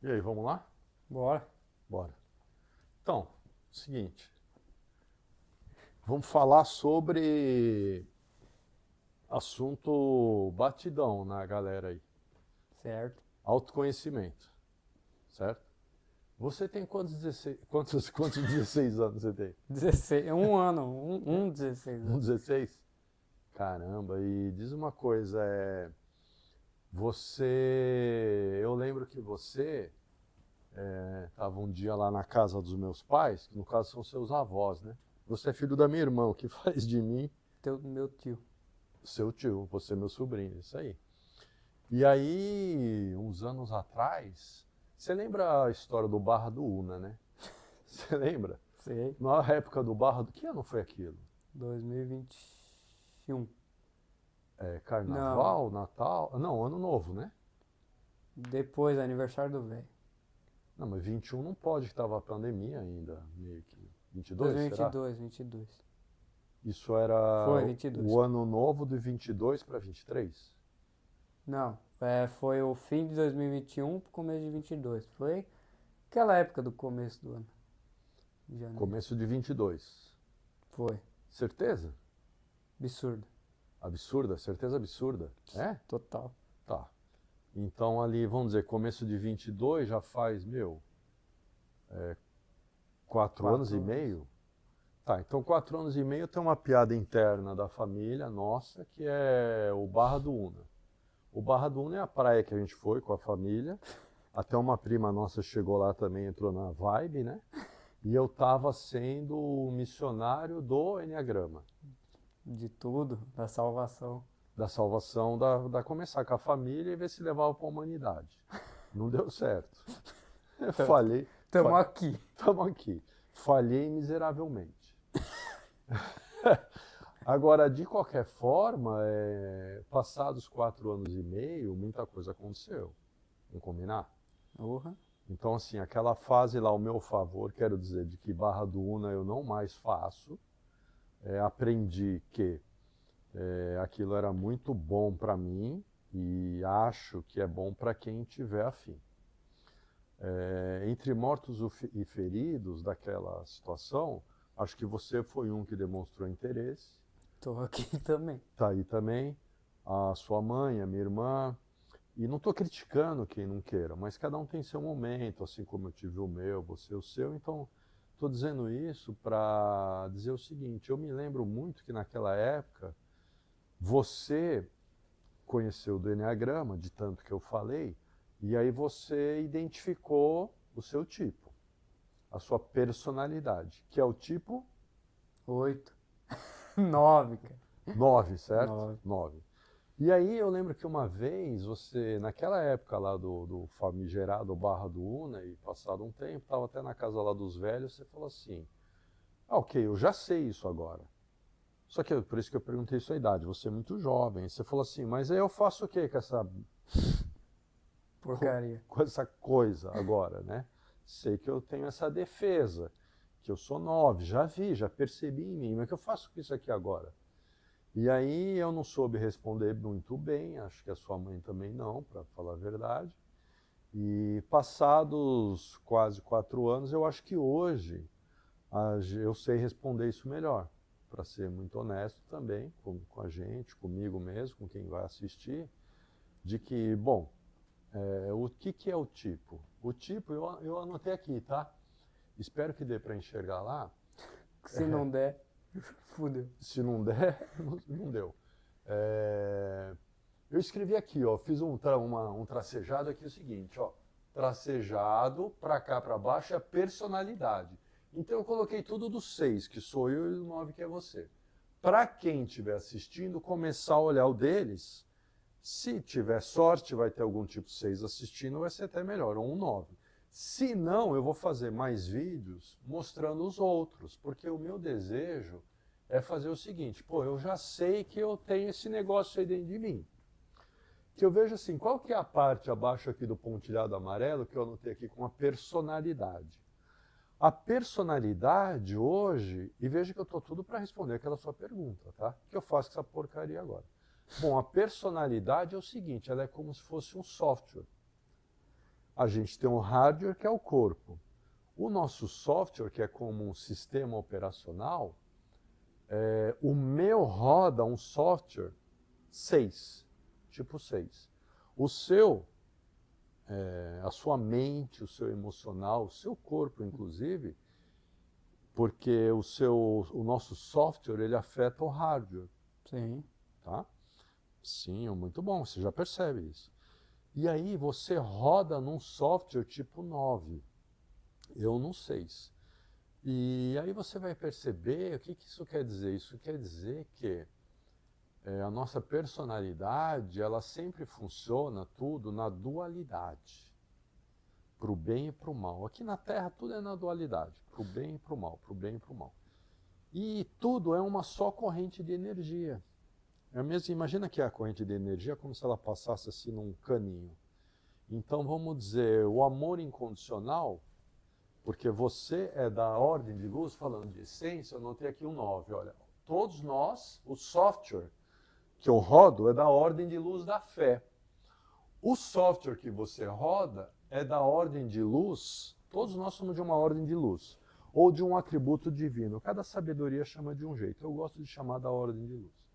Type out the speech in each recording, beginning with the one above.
E aí, vamos lá? Bora. Bora. Então, seguinte. Vamos falar sobre assunto batidão na galera aí. Certo. Autoconhecimento, certo? Você tem quantos 16 anos você tem? 16, um ano, um 16 Um anos. 16? Caramba, e diz uma coisa, eu lembro que você estava um dia lá na casa dos meus pais, que no caso são seus avós, né? Você é filho da minha irmã, o que faz de mim Meu tio. seu tio, você é meu sobrinho, isso aí. E aí, uns anos atrás, você lembra a história do Barra do Una, né? Você lembra? Sei. Na época do Barra do... Que ano foi aquilo? 2021. Não, Carnaval, Natal... Não, Ano Novo, né? depois, aniversário do velho. Não, mas 21 não pode, que estava a pandemia ainda, meio que. 22, será? 2022, 22. Isso era Foi, 22. o Ano Novo de 22 para 23? Não, foi o fim de 2021 pro começo de 22. Foi aquela época do começo do ano. De janeiro. Começo de 22. Foi. Certeza? Absurdo. Absurda? Certeza absurda? É? Total. Tá. Então ali, vamos dizer, começo de 22 já faz, 4 anos e meio? Tá, então 4 anos e meio tem uma piada interna da família nossa, que é o Barra do Una. O Barra do Una é a praia que a gente foi com a família. Até uma prima nossa chegou lá também, entrou na vibe, né? E eu tava sendo o missionário do Enneagrama. De tudo, da salvação. Da salvação, da começar com a família e ver se levava para a humanidade. Não deu certo. Falhei. Tamo aqui. Estamos aqui. Falhei miseravelmente. Agora, de qualquer forma, passados 4 anos e meio, muita coisa aconteceu. Vamos combinar? Urra. Então, assim, aquela fase lá, ao meu favor, quero dizer, de que Barra do Una eu não mais faço. Aprendi que aquilo era muito bom para mim e acho que é bom para quem tiver afim. Entre mortos e feridos daquela situação, acho que você foi um que demonstrou interesse. Tô aqui também. Tá aí também a sua mãe, a minha irmã. E não estou criticando quem não queira, mas cada um tem seu momento, assim como eu tive o meu, você o seu. Então, estou dizendo isso para dizer o seguinte: eu me lembro muito que naquela época você conheceu do Enneagrama, de tanto que eu falei, e aí você identificou o seu tipo, a sua personalidade, que é o tipo 8. 9, cara. 9, certo? 9. 9. E aí eu lembro que uma vez você, naquela época lá do famigerado Barra do Una, e passado um tempo, estava até na casa lá dos velhos, você falou assim, ok, eu já sei isso agora. Só que por isso que eu perguntei sua idade, você é muito jovem. Você falou assim, mas aí eu faço o que com essa Porcaria. com essa coisa agora, né? Sei que eu tenho essa defesa, que eu sou 9, já vi, já percebi em mim, mas o que eu faço com isso aqui agora? E aí eu não soube responder muito bem, acho que a sua mãe também não, para falar a verdade. E passados quase 4 anos, eu acho que hoje eu sei responder isso melhor, para ser muito honesto também com a gente, comigo mesmo, com quem vai assistir, de que, bom, o que é o tipo? O tipo, eu anotei aqui, tá? Espero que dê para enxergar lá. Se não der, fudeu. Se não der, não deu. Eu escrevi aqui, ó, fiz um tracejado aqui, o seguinte, ó, tracejado para cá, para baixo é a personalidade. Então eu coloquei tudo do 6, que sou eu, e o 9, que é você. Para quem estiver assistindo, começar a olhar o deles, se tiver sorte, vai ter algum tipo 6 assistindo, vai ser até melhor, ou um 9. Se não, eu vou fazer mais vídeos mostrando os outros, porque o meu desejo é fazer o seguinte, eu já sei que eu tenho esse negócio aí dentro de mim. Que eu vejo assim, qual que é a parte abaixo aqui do pontilhado amarelo que eu anotei aqui com a personalidade? A personalidade hoje, e veja que eu estou tudo para responder aquela sua pergunta, tá? O que eu faço com essa porcaria agora? Bom, a personalidade é o seguinte, ela é como se fosse um software. A gente tem um hardware, que é o corpo. O nosso software, que é como um sistema operacional, o meu roda um software 6, tipo 6. O seu, a sua mente, o seu emocional, o seu corpo, inclusive, porque o nosso software, ele afeta o hardware. Sim. Tá? Sim, muito bom, você já percebe isso. E aí você roda num software tipo 9, eu num 6. E aí você vai perceber o que isso quer dizer. Isso quer dizer que a nossa personalidade, ela sempre funciona tudo na dualidade, para o bem e para o mal. Aqui na Terra tudo é na dualidade, para o bem e para o mal, para o bem e para o mal. E tudo é uma só corrente de energia. Imagina que a corrente de energia é como se ela passasse assim num caninho. Então vamos dizer, o amor incondicional, porque você é da ordem de luz, falando de essência, eu notei aqui um 9, olha. Todos nós, o software que eu rodo é da ordem de luz da fé. O software que você roda é da ordem de luz, todos nós somos de uma ordem de luz, ou de um atributo divino. Cada sabedoria chama de um jeito, eu gosto de chamar da ordem de luz.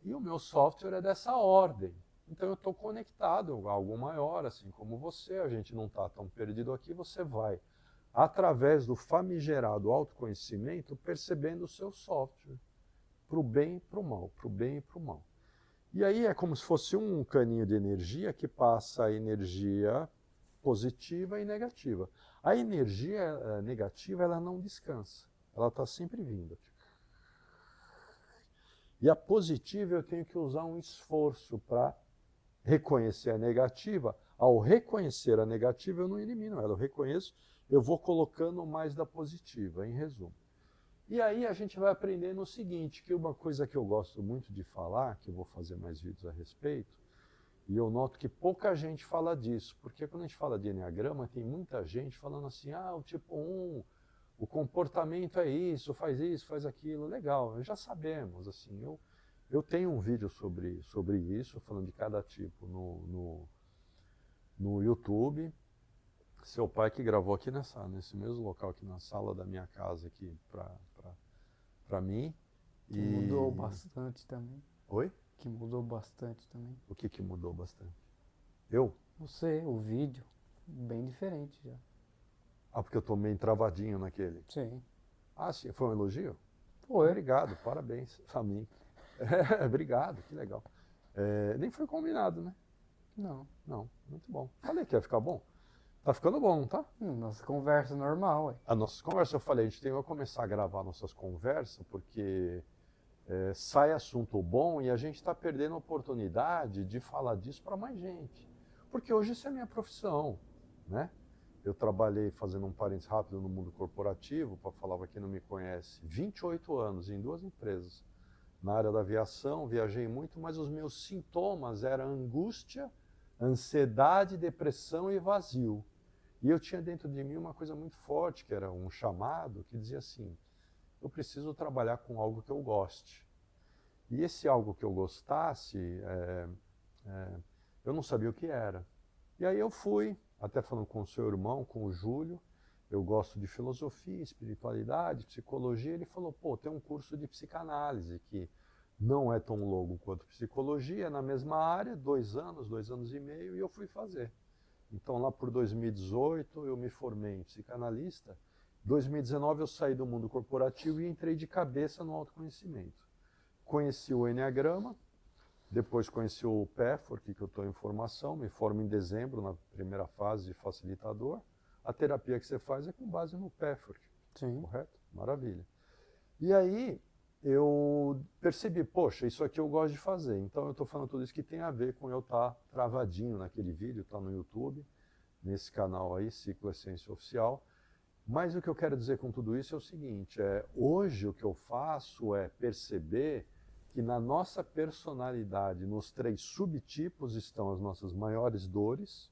E o meu software é dessa ordem. Então eu estou conectado a algo maior, assim como você, a gente não está tão perdido aqui, você vai, através do famigerado autoconhecimento, percebendo o seu software, para o bem e para o mal, para o bem e para o mal. E aí é como se fosse um caninho de energia que passa a energia positiva e negativa. A energia negativa, ela não descansa, ela está sempre vindo. E a positiva eu tenho que usar um esforço para reconhecer a negativa. Ao reconhecer a negativa, eu não elimino ela, eu reconheço, eu vou colocando mais da positiva, em resumo. E aí a gente vai aprendendo o seguinte, que uma coisa que eu gosto muito de falar, que eu vou fazer mais vídeos a respeito, e eu noto que pouca gente fala disso, porque quando a gente fala de Enneagrama, tem muita gente falando assim, o tipo 1, o comportamento é isso, faz aquilo, legal, já sabemos, assim, eu tenho um vídeo sobre isso, falando de cada tipo no YouTube. Seu pai que gravou aqui nesse mesmo local, aqui na sala da minha casa, aqui para mim. Que mudou bastante também. Oi? Que mudou bastante também. O que mudou bastante? Eu? Você, o vídeo, bem diferente já. Porque eu tô meio travadinho naquele. Sim. Sim, foi um elogio? Foi. Obrigado, parabéns a mim. Obrigado, que legal. Nem foi combinado, né? Não. Não, muito bom. Falei que ia ficar bom. Tá ficando bom, não tá? Nossa conversa normal, ué. A nossa conversa, eu falei, a gente tem que começar a gravar nossas conversas, porque sai assunto bom e a gente está perdendo a oportunidade de falar disso para mais gente. Porque hoje isso é minha profissão, né? Eu trabalhei, fazendo um parênteses rápido, no mundo corporativo, para falar para quem não me conhece, 28 anos em 2 empresas. Na área da aviação, viajei muito, mas os meus sintomas eram angústia, ansiedade, depressão e vazio. E eu tinha dentro de mim uma coisa muito forte, que era um chamado, que dizia assim, eu preciso trabalhar com algo que eu goste. E esse algo que eu gostasse, eu não sabia o que era. E aí eu fui, até falando com o seu irmão, com o Júlio, eu gosto de filosofia, espiritualidade, psicologia, ele falou, tem um curso de psicanálise que não é tão longo quanto psicologia, é na mesma área, 2 anos, 2 anos e meio, e eu fui fazer. Então lá por 2018 eu me formei em psicanalista, 2019 eu saí do mundo corporativo e entrei de cabeça no autoconhecimento. Conheci o Enneagrama, depois conheci o PEFOR, que eu estou em formação, me formo em dezembro na primeira fase de facilitador. A terapia que você faz é com base no PEFOR, Sim. Correto? Maravilha. E aí eu percebi, poxa, isso aqui eu gosto de fazer. Então eu estou falando tudo isso que tem a ver com eu estar travadinho naquele vídeo, está no YouTube, nesse canal aí, Ciclo Essência Oficial. Mas o que eu quero dizer com tudo isso é o seguinte, hoje o que eu faço é perceber que na nossa personalidade, nos 3 subtipos, estão as nossas maiores dores.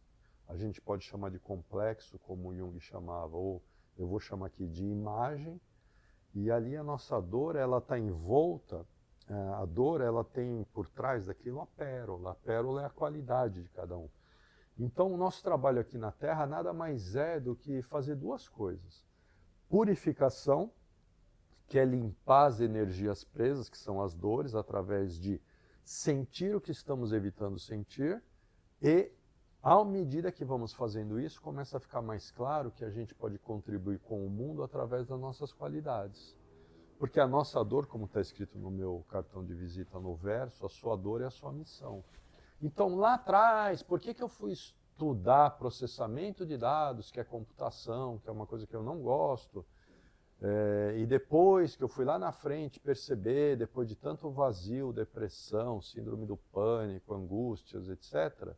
A gente pode chamar de complexo, como Jung chamava, ou eu vou chamar aqui de imagem. E ali a nossa dor, ela está envolta, a dor, ela tem por trás daquilo a pérola. A pérola é a qualidade de cada um. Então, o nosso trabalho aqui na Terra nada mais é do que fazer duas coisas. Purificação, que é limpar as energias presas, que são as dores, através de sentir o que estamos evitando sentir, e, à medida que vamos fazendo isso, começa a ficar mais claro que a gente pode contribuir com o mundo através das nossas qualidades. Porque a nossa dor, como está escrito no meu cartão de visita no verso, a sua dor é a sua missão. Então, lá atrás, por que eu fui estudar processamento de dados, que é computação, que é uma coisa que eu não gosto, e depois que eu fui lá na frente perceber, depois de tanto vazio, depressão, síndrome do pânico, angústias, etc.,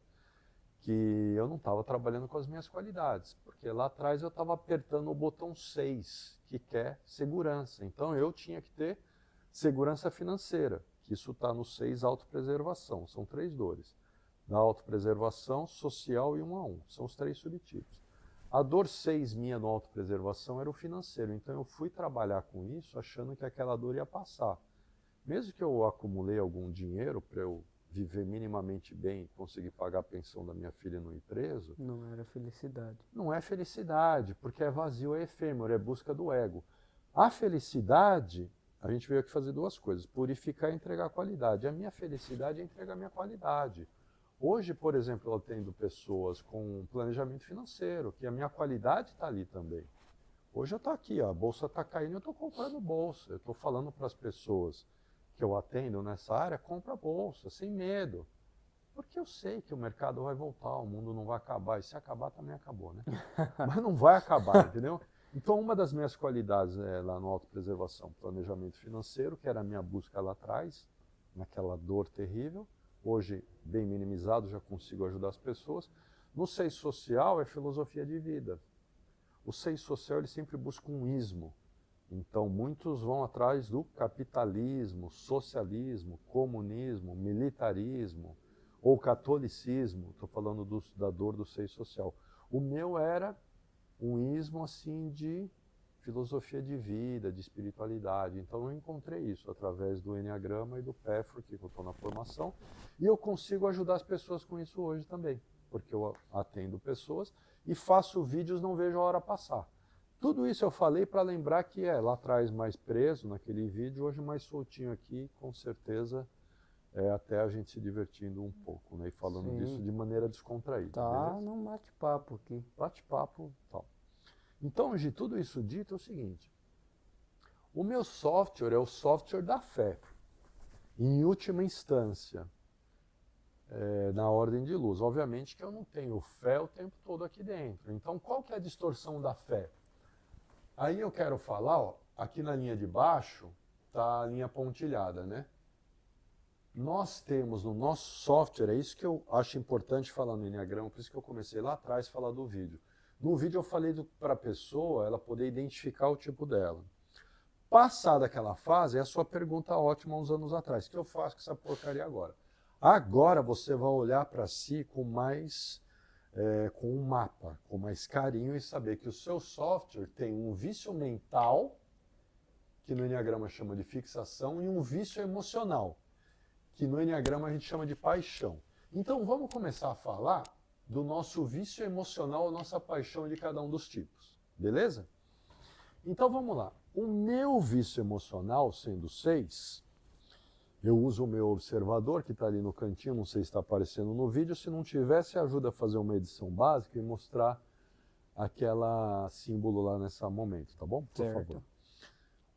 que eu não estava trabalhando com as minhas qualidades, porque lá atrás eu estava apertando o botão 6, que quer segurança. Então eu tinha que ter segurança financeira, que isso está no 6, autopreservação. São 3 dores. Da autopreservação, social e 1 a 1. São os 3 subtipos. A dor 6 minha no autopreservação era o financeiro, então eu fui trabalhar com isso achando que aquela dor ia passar. Mesmo que eu acumulei algum dinheiro para eu viver minimamente bem, conseguir pagar a pensão da minha filha e não ir preso... Não era felicidade. Não é felicidade, porque é vazio, é efêmero, é busca do ego. A felicidade, a gente veio aqui fazer 2 coisas, purificar e entregar qualidade. A minha felicidade é entregar a minha qualidade. Hoje, por exemplo, eu atendo pessoas com planejamento financeiro, que a minha qualidade está ali também. Hoje eu estou aqui, ó, a bolsa está caindo, eu estou comprando bolsa. Eu estou falando para as pessoas que eu atendo nessa área, compra bolsa, sem medo. Porque eu sei que o mercado vai voltar, o mundo não vai acabar. E se acabar, também acabou, né? Mas não vai acabar, entendeu? Então, uma das minhas qualidades lá no autopreservação, planejamento financeiro, que era a minha busca lá atrás, naquela dor terrível. Hoje, bem minimizado, já consigo ajudar as pessoas. No 6 social é filosofia de vida. O 6 social ele sempre busca um ismo. Então, muitos vão atrás do capitalismo, socialismo, comunismo, militarismo ou catolicismo. Estou falando da dor do 6 social. O meu era um ismo assim de filosofia de vida, de espiritualidade. Então eu encontrei isso através do Enneagrama e do PEFR, que eu estou na formação, e eu consigo ajudar as pessoas com isso hoje também, porque eu atendo pessoas e faço vídeos, não vejo a hora passar. Tudo isso eu falei para lembrar que lá atrás mais preso naquele vídeo, hoje mais soltinho aqui, com certeza, até a gente se divertindo um pouco, né, e falando disso de maneira descontraída. Tá, beleza? num bate-papo aqui. Bate-papo e tal. Então, de tudo isso dito, é o seguinte: o meu software é o software da fé, em última instância, na ordem de luz. Obviamente que eu não tenho fé o tempo todo aqui dentro. Então, qual que é a distorção da fé? Aí eu quero falar, ó, aqui na linha de baixo está a linha pontilhada, né? Nós temos no nosso software, é isso que eu acho importante falar no Enneagrama, por isso que eu comecei lá atrás a falar do vídeo. No vídeo eu falei para a pessoa ela poder identificar o tipo dela. Passada aquela fase, é a sua pergunta ótima uns anos atrás. O que eu faço com essa porcaria agora? Agora você vai olhar para si com mais, com um mapa, com mais carinho e saber que o seu software tem um vício mental, que no Enneagrama chama de fixação, e um vício emocional, que no Enneagrama a gente chama de paixão. Então vamos começar a falar do nosso vício emocional, a nossa paixão de cada um dos tipos, beleza? Então vamos lá. O meu vício emocional, sendo 6, eu uso o meu observador, que está ali no cantinho, não sei se está aparecendo no vídeo, se não tivesse, ajuda a fazer uma edição básica e mostrar aquela símbolo lá nesse momento, tá bom? Por favor.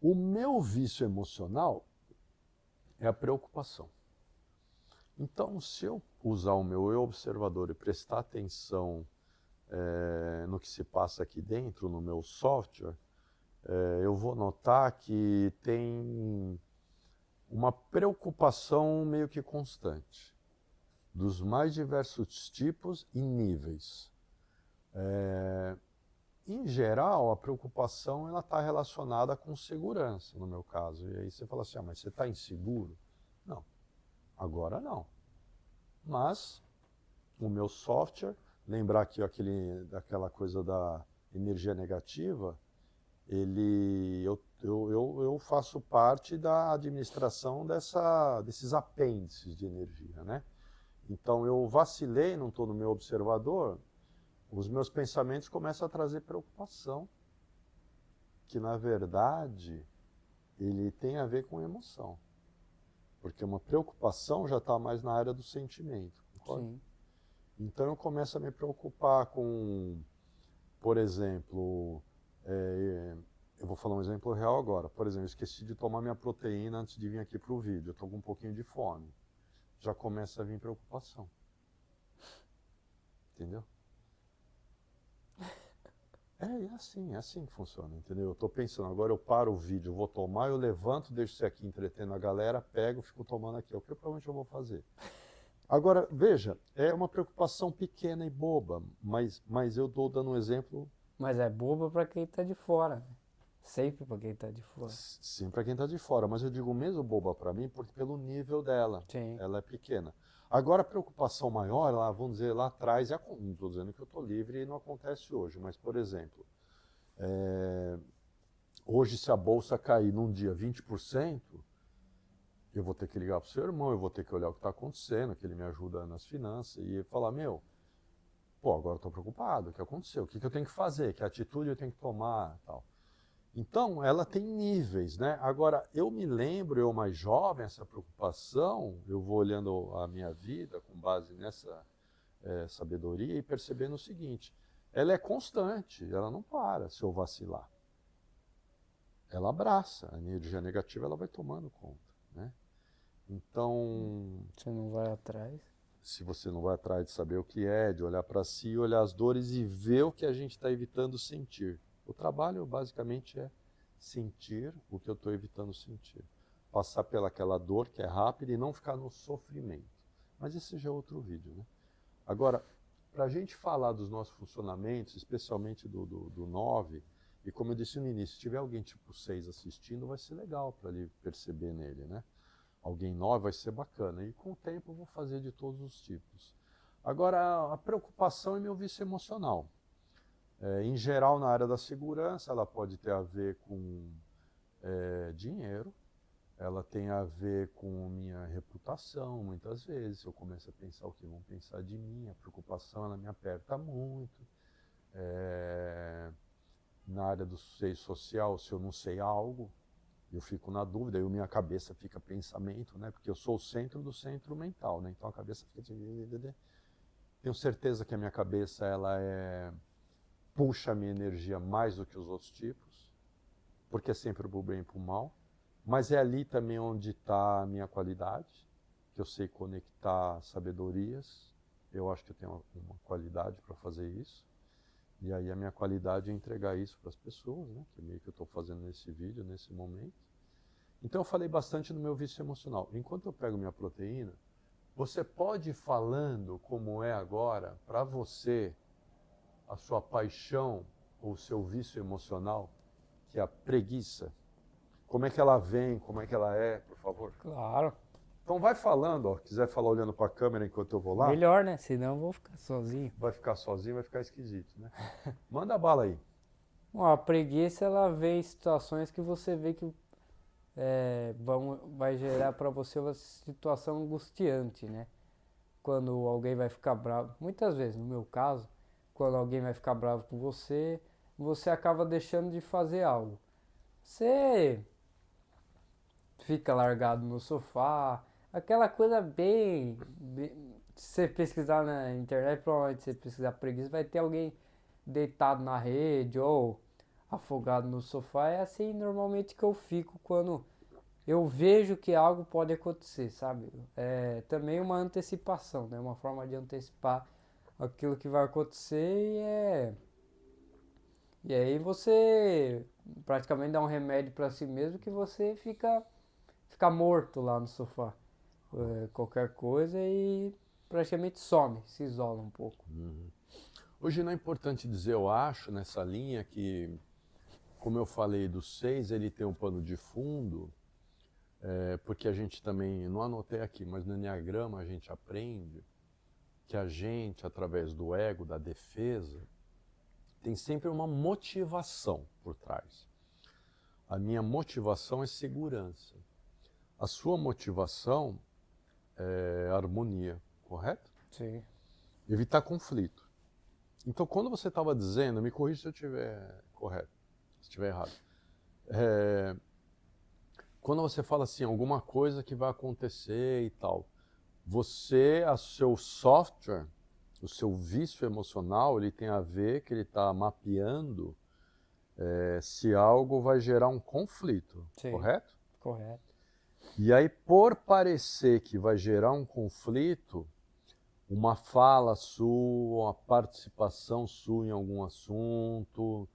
O meu vício emocional é a preocupação. Então, se eu usar o meu eu observador e prestar atenção no que se passa aqui dentro, no meu software, eu vou notar que tem uma preocupação meio que constante, dos mais diversos tipos e níveis. Em geral, a preocupação está relacionada com segurança, no meu caso. E aí você fala assim, mas você está inseguro? Não. Agora não. Mas o meu software, lembrar que daquela coisa da energia negativa, eu faço parte da administração desses apêndices de energia, né? Então eu vacilei, não estou no meu observador, os meus pensamentos começam a trazer preocupação, que na verdade ele tem a ver com emoção. Porque uma preocupação já está mais na área do sentimento, concorda? Sim. Então eu começo a me preocupar com, por exemplo, eu vou falar um exemplo real agora. Por exemplo, eu esqueci de tomar minha proteína antes de vir aqui para o vídeo, eu estou com um pouquinho de fome. Já começa a vir preocupação. Entendeu? É assim que funciona, entendeu? Eu estou pensando, agora eu paro o vídeo, eu vou tomar, eu levanto, deixo isso aqui entretendo a galera, pego, fico tomando aqui. É o que provavelmente eu vou fazer. Agora, veja, é uma preocupação pequena e boba, mas eu estou dando um exemplo. Mas é boba para quem tá de fora, né? Sempre para quem tá de fora. Sim, para quem está de fora, mas eu digo mesmo boba para mim, porque pelo nível dela, Sim. ela é pequena. Agora, a preocupação maior, lá, vamos dizer, lá atrás, não estou dizendo que eu estou livre e não acontece hoje, mas, por exemplo, hoje se a bolsa cair num dia 20%, eu vou ter que ligar para o seu irmão, eu vou ter que olhar o que está acontecendo, que ele me ajuda nas finanças, e falar, meu, pô, agora eu estou preocupado, o que aconteceu? O que eu tenho que fazer? Que atitude eu tenho que tomar? Tal. Então, ela tem níveis, né? Agora, eu me lembro, eu mais jovem, essa preocupação, eu vou olhando a minha vida com base nessa sabedoria e percebendo o seguinte, ela é constante, ela não para se eu vacilar. Ela abraça, a energia negativa ela vai tomando conta, né? Então, Você não vai atrás. se você não vai atrás de saber o que é, de olhar para si, olhar as dores e ver o que a gente está evitando sentir. O trabalho basicamente é sentir o que eu estou evitando sentir. Passar pelaquela dor que é rápida e não ficar no sofrimento. Mas esse já é outro vídeo, né? Agora, para a gente falar dos nossos funcionamentos, especialmente do 9, e como eu disse no início, se tiver alguém tipo 6 assistindo, vai ser legal para ele perceber nele, né? Alguém 9 vai ser bacana. E com o tempo eu vou fazer de todos os tipos. Agora, a preocupação é meu vício emocional. Em geral, na área da segurança, ela pode ter a ver com dinheiro, ela tem a ver com minha reputação, muitas vezes. Eu começo a pensar o que vão pensar de mim, a preocupação ela me aperta muito. Na área do seio social, se eu não sei algo, eu fico na dúvida, aí a minha cabeça fica pensamento, né? Porque eu sou o centro do centro mental, né? Então a cabeça fica assim, tenho certeza que a minha cabeça ela puxa a minha energia mais do que os outros tipos, porque é sempre pro bem e pro mal, mas é ali também onde está a minha qualidade, que eu sei conectar sabedorias, eu acho que eu tenho uma qualidade para fazer isso, e aí a minha qualidade é entregar isso para as pessoas, né? Que é meio que eu estou fazendo nesse vídeo, nesse momento. Então eu falei bastante do meu vício emocional. Enquanto eu pego minha proteína, você pode ir falando como é agora, para você, a sua paixão ou o seu vício emocional, que é a preguiça. Como é que ela vem, como é que ela é, por favor? Claro. Então vai falando, ó, quiser falar olhando para a câmera enquanto eu vou lá. Melhor, né? Senão eu vou ficar sozinho. Vai ficar sozinho, vai ficar esquisito, né? Manda bala aí. Bom, a preguiça, ela vem em situações que você vê que vai gerar para você uma situação angustiante, né? Quando alguém vai ficar bravo, muitas vezes, no meu caso, quando alguém vai ficar bravo com você, você acaba deixando de fazer algo. Você fica largado no sofá, aquela coisa se você pesquisar na internet, provavelmente se você pesquisar preguiça, vai ter alguém deitado na rede ou afogado no sofá. É assim normalmente que eu fico quando eu vejo que algo pode acontecer, sabe? É também uma antecipação, né? Uma forma de antecipar aquilo que vai acontecer e aí você praticamente dá um remédio para si mesmo que você fica morto lá no sofá. Qualquer coisa e praticamente some, se isola um pouco. Hoje não é importante dizer, eu acho, nessa linha que, como eu falei do 6, ele tem um pano de fundo, porque a gente também, não anotei aqui, mas no Enneagrama a gente aprende que a gente, através do ego, da defesa, tem sempre uma motivação por trás. A minha motivação é segurança. A sua motivação é harmonia. correto? Sim. Evitar conflito. Então, quando você estava dizendo, me corrija se eu estiver correto, se estiver errado. Quando você fala assim, alguma coisa que vai acontecer e tal, seu software, o seu vício emocional, ele tem a ver que ele está mapeando se algo vai gerar um conflito, Sim. correto? Correto. E aí, por parecer que vai gerar um conflito, uma fala sua, uma participação sua em algum assunto,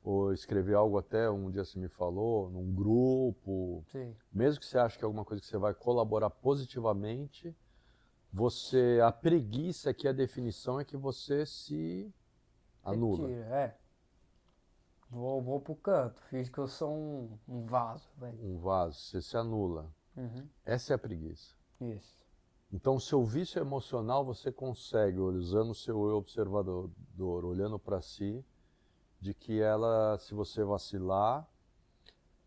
ou escrever algo até um dia você me falou, num grupo, Sim. mesmo que você ache que é alguma coisa que você vai colaborar positivamente, a preguiça aqui, a definição é que você se anula. Retira, Vou pro canto, fiz que eu sou um vaso, velho. Um vaso, você se anula. Uhum. Essa é a preguiça. Isso. Então, o seu vício emocional você consegue, usando o seu eu observador, olhando para si, de que ela, se você vacilar,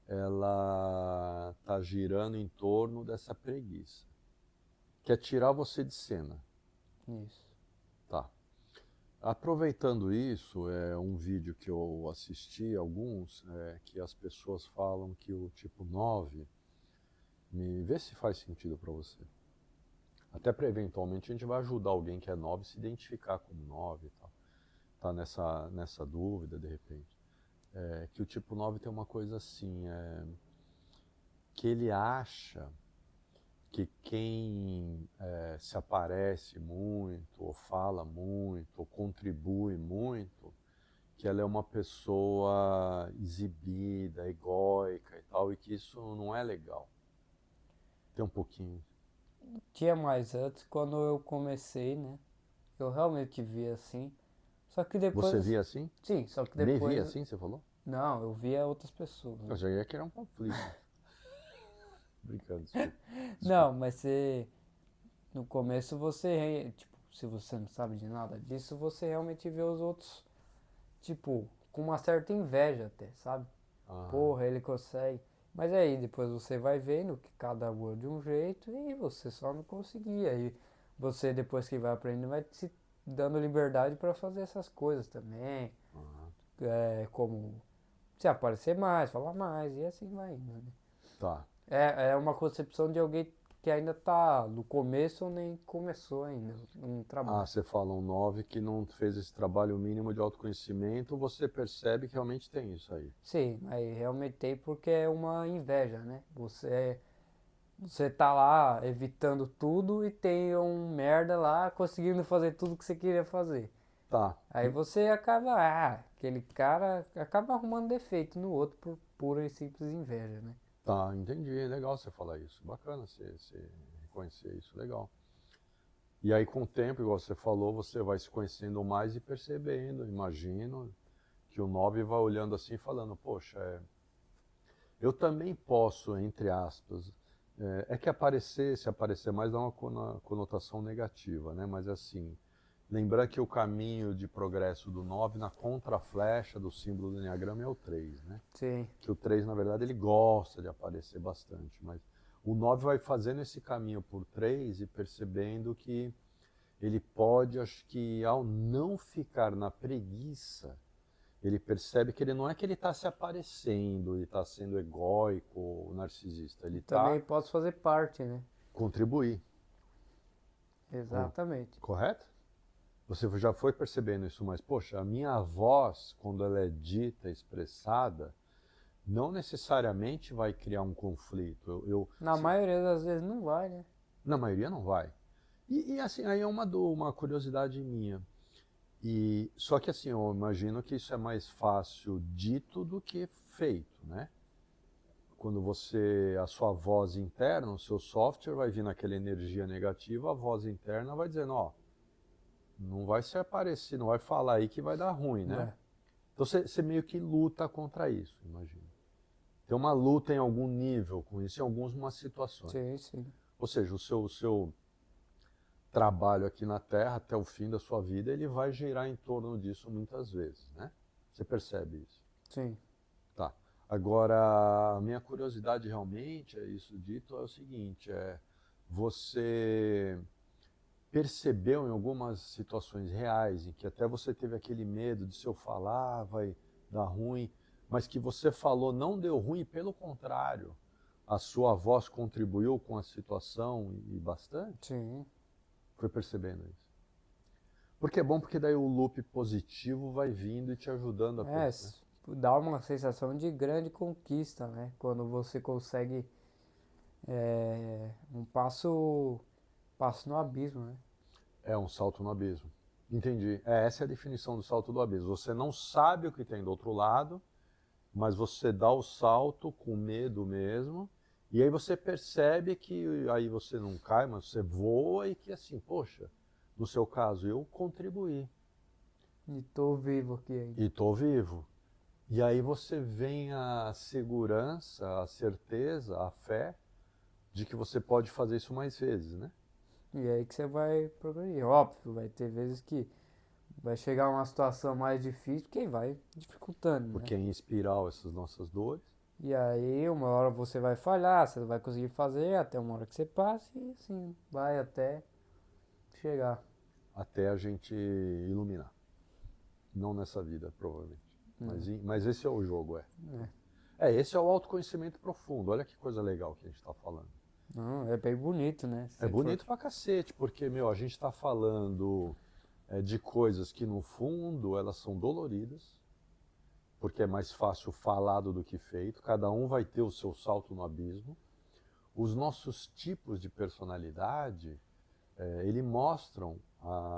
ela está girando em torno dessa preguiça. Que é tirar você de cena. Isso. Tá. Aproveitando isso, é um vídeo que eu assisti, alguns, que as pessoas falam que o tipo 9, me vê se faz sentido para você. Até para eventualmente a gente vai ajudar alguém que é 9 se identificar como 9 e tal. Tá nessa dúvida de repente. Que o tipo 9 tem uma coisa assim, que ele acha que quem se aparece muito, ou fala muito, ou contribui muito, que ela é uma pessoa exibida, egóica e tal, e que isso não é legal. Tem um pouquinho. Tinha mais antes, quando eu comecei, né? Eu realmente via assim. Só que depois. Você via assim? Sim, só que Me depois. via assim, você falou? Não, eu via outras pessoas. Eu Né? já ia criar um conflito. Brincando, desculpa. Não, mas você. No começo você. Tipo, se você não sabe de nada disso, você realmente vê os outros, tipo, com uma certa inveja até, sabe? Ah, Porra, ele consegue. Mas aí depois você vai vendo que cada um é de um jeito e você só não conseguia. E você, depois que vai aprendendo, vai se dando liberdade para fazer essas coisas também. ah, Como se aparecer mais, falar mais e assim vai indo. Né? tá. É uma concepção de alguém que ainda tá no começo ou nem começou ainda um Ah, trabalho. você fala um 9 que não fez esse trabalho mínimo de autoconhecimento, você percebe que realmente tem isso aí. Sim, mas realmente tem porque é uma inveja, né? Você tá lá evitando tudo e tem um merda lá conseguindo fazer tudo que você queria fazer. Tá, Aí você acaba, aquele cara acaba arrumando defeito no outro por pura e simples inveja, né? tá, entendi. É legal você falar isso. Bacana você reconhecer isso, legal. E aí, com o tempo, igual você falou, você vai se conhecendo mais e percebendo, imagino, que o 9 vai olhando assim e falando, poxa, eu também posso, entre aspas, que se aparecer mais dá uma conotação negativa, né? Mas assim, lembrar que o caminho de progresso do 9 na contraflecha do símbolo do Enneagrama é o 3, né? Sim, Que o 3 na verdade, ele gosta de aparecer bastante, mas o 9 vai fazendo esse caminho por 3 e percebendo que ele pode, acho que ao não ficar na preguiça, ele percebe que ele não é que ele está se aparecendo, ele está sendo egóico ou narcisista, ele está também posso fazer parte, né? contribuir, Exatamente. correto? Você já foi percebendo isso, mas poxa, a minha voz, quando ela é dita, expressada, não necessariamente vai criar um conflito. Na maioria das vezes não vai, né? Na maioria não vai. E assim, aí é uma curiosidade minha. Só que assim, eu imagino que isso é mais fácil dito do que feito, né? Quando a sua voz interna, o seu software vai vir naquela energia negativa, a voz interna vai dizendo, ó, não vai se aparecer, não vai falar aí que vai dar ruim, né? É. Então você meio que luta contra isso, imagino. Tem uma luta em algum nível com isso, em algumas situações. Sim, sim. Ou seja, o seu trabalho aqui na Terra, até o fim da sua vida, ele vai girar em torno disso muitas vezes, né? Você percebe isso? Sim. Tá. Agora, a minha curiosidade realmente, é isso dito, é o seguinte, você percebeu em algumas situações reais, em que até você teve aquele medo de se eu falar vai dar ruim, mas que você falou não deu ruim, pelo contrário, a sua voz contribuiu com a situação e bastante? Sim. Foi percebendo isso. Porque é bom, porque daí o loop positivo vai vindo e te ajudando a pensar. Dá uma sensação de grande conquista, né? Quando você consegue um passo no abismo, né? É um salto no abismo. Entendi. Essa é a definição do salto do abismo. Você não sabe o que tem do outro lado, mas você dá o salto com medo mesmo, e aí você percebe que aí você não cai, mas você voa e que assim, poxa, no seu caso, eu contribuí. E tô vivo aqui ainda. E estou vivo. E aí você vem a segurança, a certeza, a fé de que você pode fazer isso mais vezes, né? E aí que você vai progredir. Óbvio, vai ter vezes que vai chegar uma situação mais difícil, que vai dificultando, né? Porque é em espiral essas nossas dores. E aí, uma hora você vai falhar, você não vai conseguir fazer, até uma hora que você passe, e assim, vai até chegar. Até a gente iluminar. Não nessa vida, provavelmente. Mas esse é o jogo, esse é o autoconhecimento profundo. Olha que coisa legal que a gente está falando. Não, é bem bonito, né? É bonito pra cacete, porque, a gente está falando de coisas que, no fundo, elas são doloridas, porque é mais fácil falado do que feito. Cada um vai ter o seu salto no abismo. Os nossos tipos de personalidade, eles mostram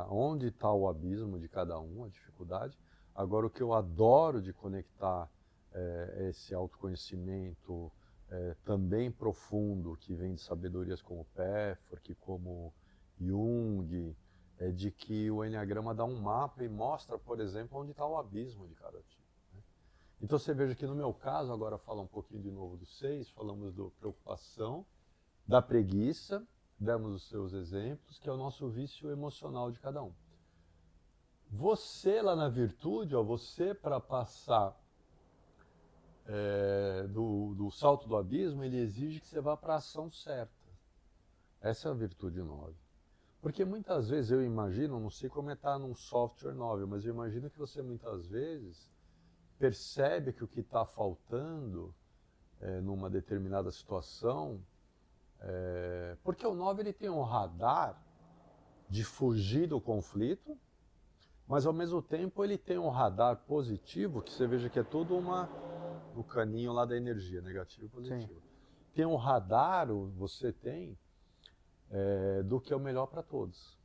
onde está o abismo de cada um, a dificuldade. Agora, o que eu adoro de conectar esse autoconhecimento também profundo, que vem de sabedorias como Peffer, como Jung, é de que o Enneagrama dá um mapa e mostra, por exemplo, onde está o abismo de cada tipo. Né? Então você veja que no meu caso, agora fala um pouquinho de novo do 6, falamos da preocupação, da preguiça, demos os seus exemplos, que é o nosso vício emocional de cada um. Você lá na virtude, você para passar do salto do abismo, ele exige que você vá para a ação certa. Essa é a virtude 9. Porque muitas vezes eu imagino, não sei como está num software 9, mas eu imagino que você muitas vezes percebe que o que está faltando numa determinada situação, porque o 9 ele tem um radar de fugir do conflito, mas ao mesmo tempo ele tem um radar positivo, que você veja que é tudo no caninho lá da energia, negativo e positivo. Sim. Tem um radar, você tem, do que é o melhor para todos.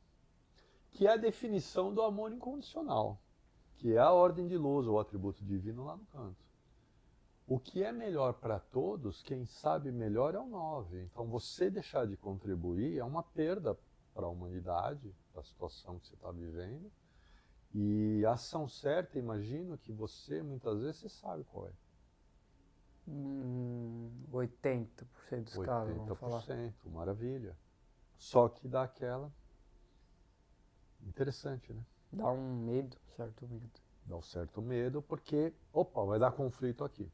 Que é a definição do amor incondicional, que é a ordem de luz, ou atributo divino lá no canto. O que é melhor para todos, quem sabe melhor é o 9. Então você deixar de contribuir é uma perda para a humanidade, para a situação que você está vivendo. E a ação certa, imagino que você, muitas vezes, você sabe qual é. 80% dos casos, vamos falar. 80%, maravilha. Só que dá aquela... Interessante, né? Dá um medo, certo medo. Dá um certo medo, porque, vai dar conflito aqui.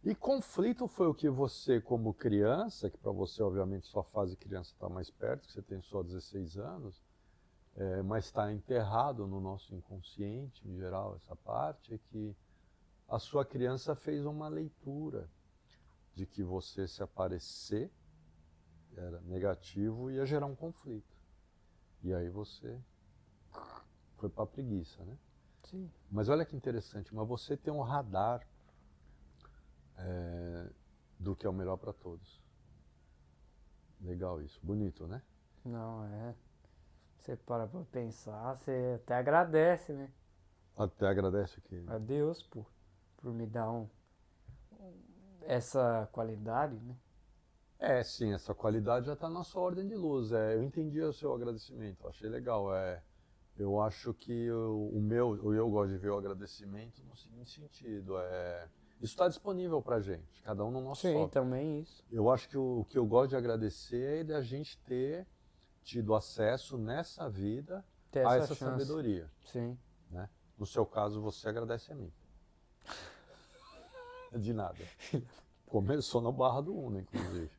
E conflito foi o que você, como criança, que para você, obviamente, sua fase criança está mais perto, que você tem só 16 anos, mas está enterrado no nosso inconsciente, em geral, essa parte, é que a sua criança fez uma leitura de que você se aparecer era negativo, ia gerar um conflito. E aí você foi para a preguiça, né? Sim. Mas olha que interessante, mas você tem um radar do que é o melhor para todos. Legal isso, bonito, né? Não, você para pensar, você até agradece, né? Até agradece aqui. A Deus por me dar essa qualidade, né? Sim, essa qualidade já está na sua ordem de luz. Eu entendi o seu agradecimento, achei legal. Eu acho que eu gosto de ver o agradecimento no seguinte sentido, isso está disponível para a gente, cada um no nosso software. Sim, software. também isso. Eu acho que o que eu gosto de agradecer é da gente ter tido acesso nessa vida a essa sabedoria. Sim. Né? No seu caso, você agradece a mim. De nada. Começou na Barra do Uno, inclusive.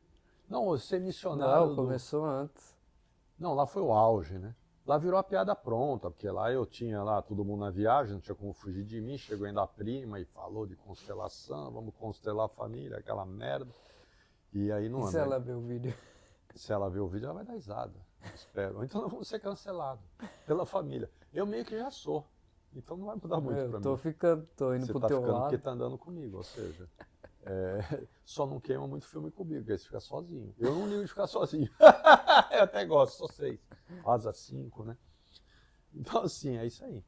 Não, você é missionário. Não, começou antes. Não, lá foi o auge, né? Lá virou a piada pronta, porque lá eu tinha lá todo mundo na viagem, não tinha como fugir de mim, chegou ainda a prima e falou de constelação, vamos constelar a família, aquela merda. E aí não E se anda. ela ver o vídeo? Se ela ver o vídeo, ela vai dar risada, espero. Ou então nós vamos ser cancelados pela família. Eu meio que já sou, então não vai mudar muito Eu pra tô mim. ficando, tô indo Você pro tá teu ficando porque lado. tá andando comigo, ou seja, só não queima muito filme comigo, porque aí você fica sozinho. Eu não ligo de ficar sozinho. Eu até gosto, sou 6. Asa 5, né? Então, assim, é isso aí.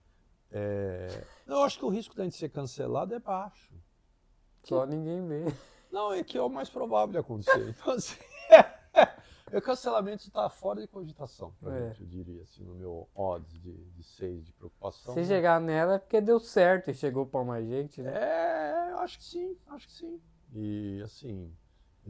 Eu acho que o risco da gente ser cancelado é baixo. Só ninguém vê. Não, é que é o mais provável de acontecer. Então, assim, o cancelamento está fora de cogitação pra gente, eu diria, assim, no meu odds de 6 de preocupação. Se chegar nela é porque deu certo e chegou pra mais gente, né? Eu acho que sim, acho que sim. E, assim,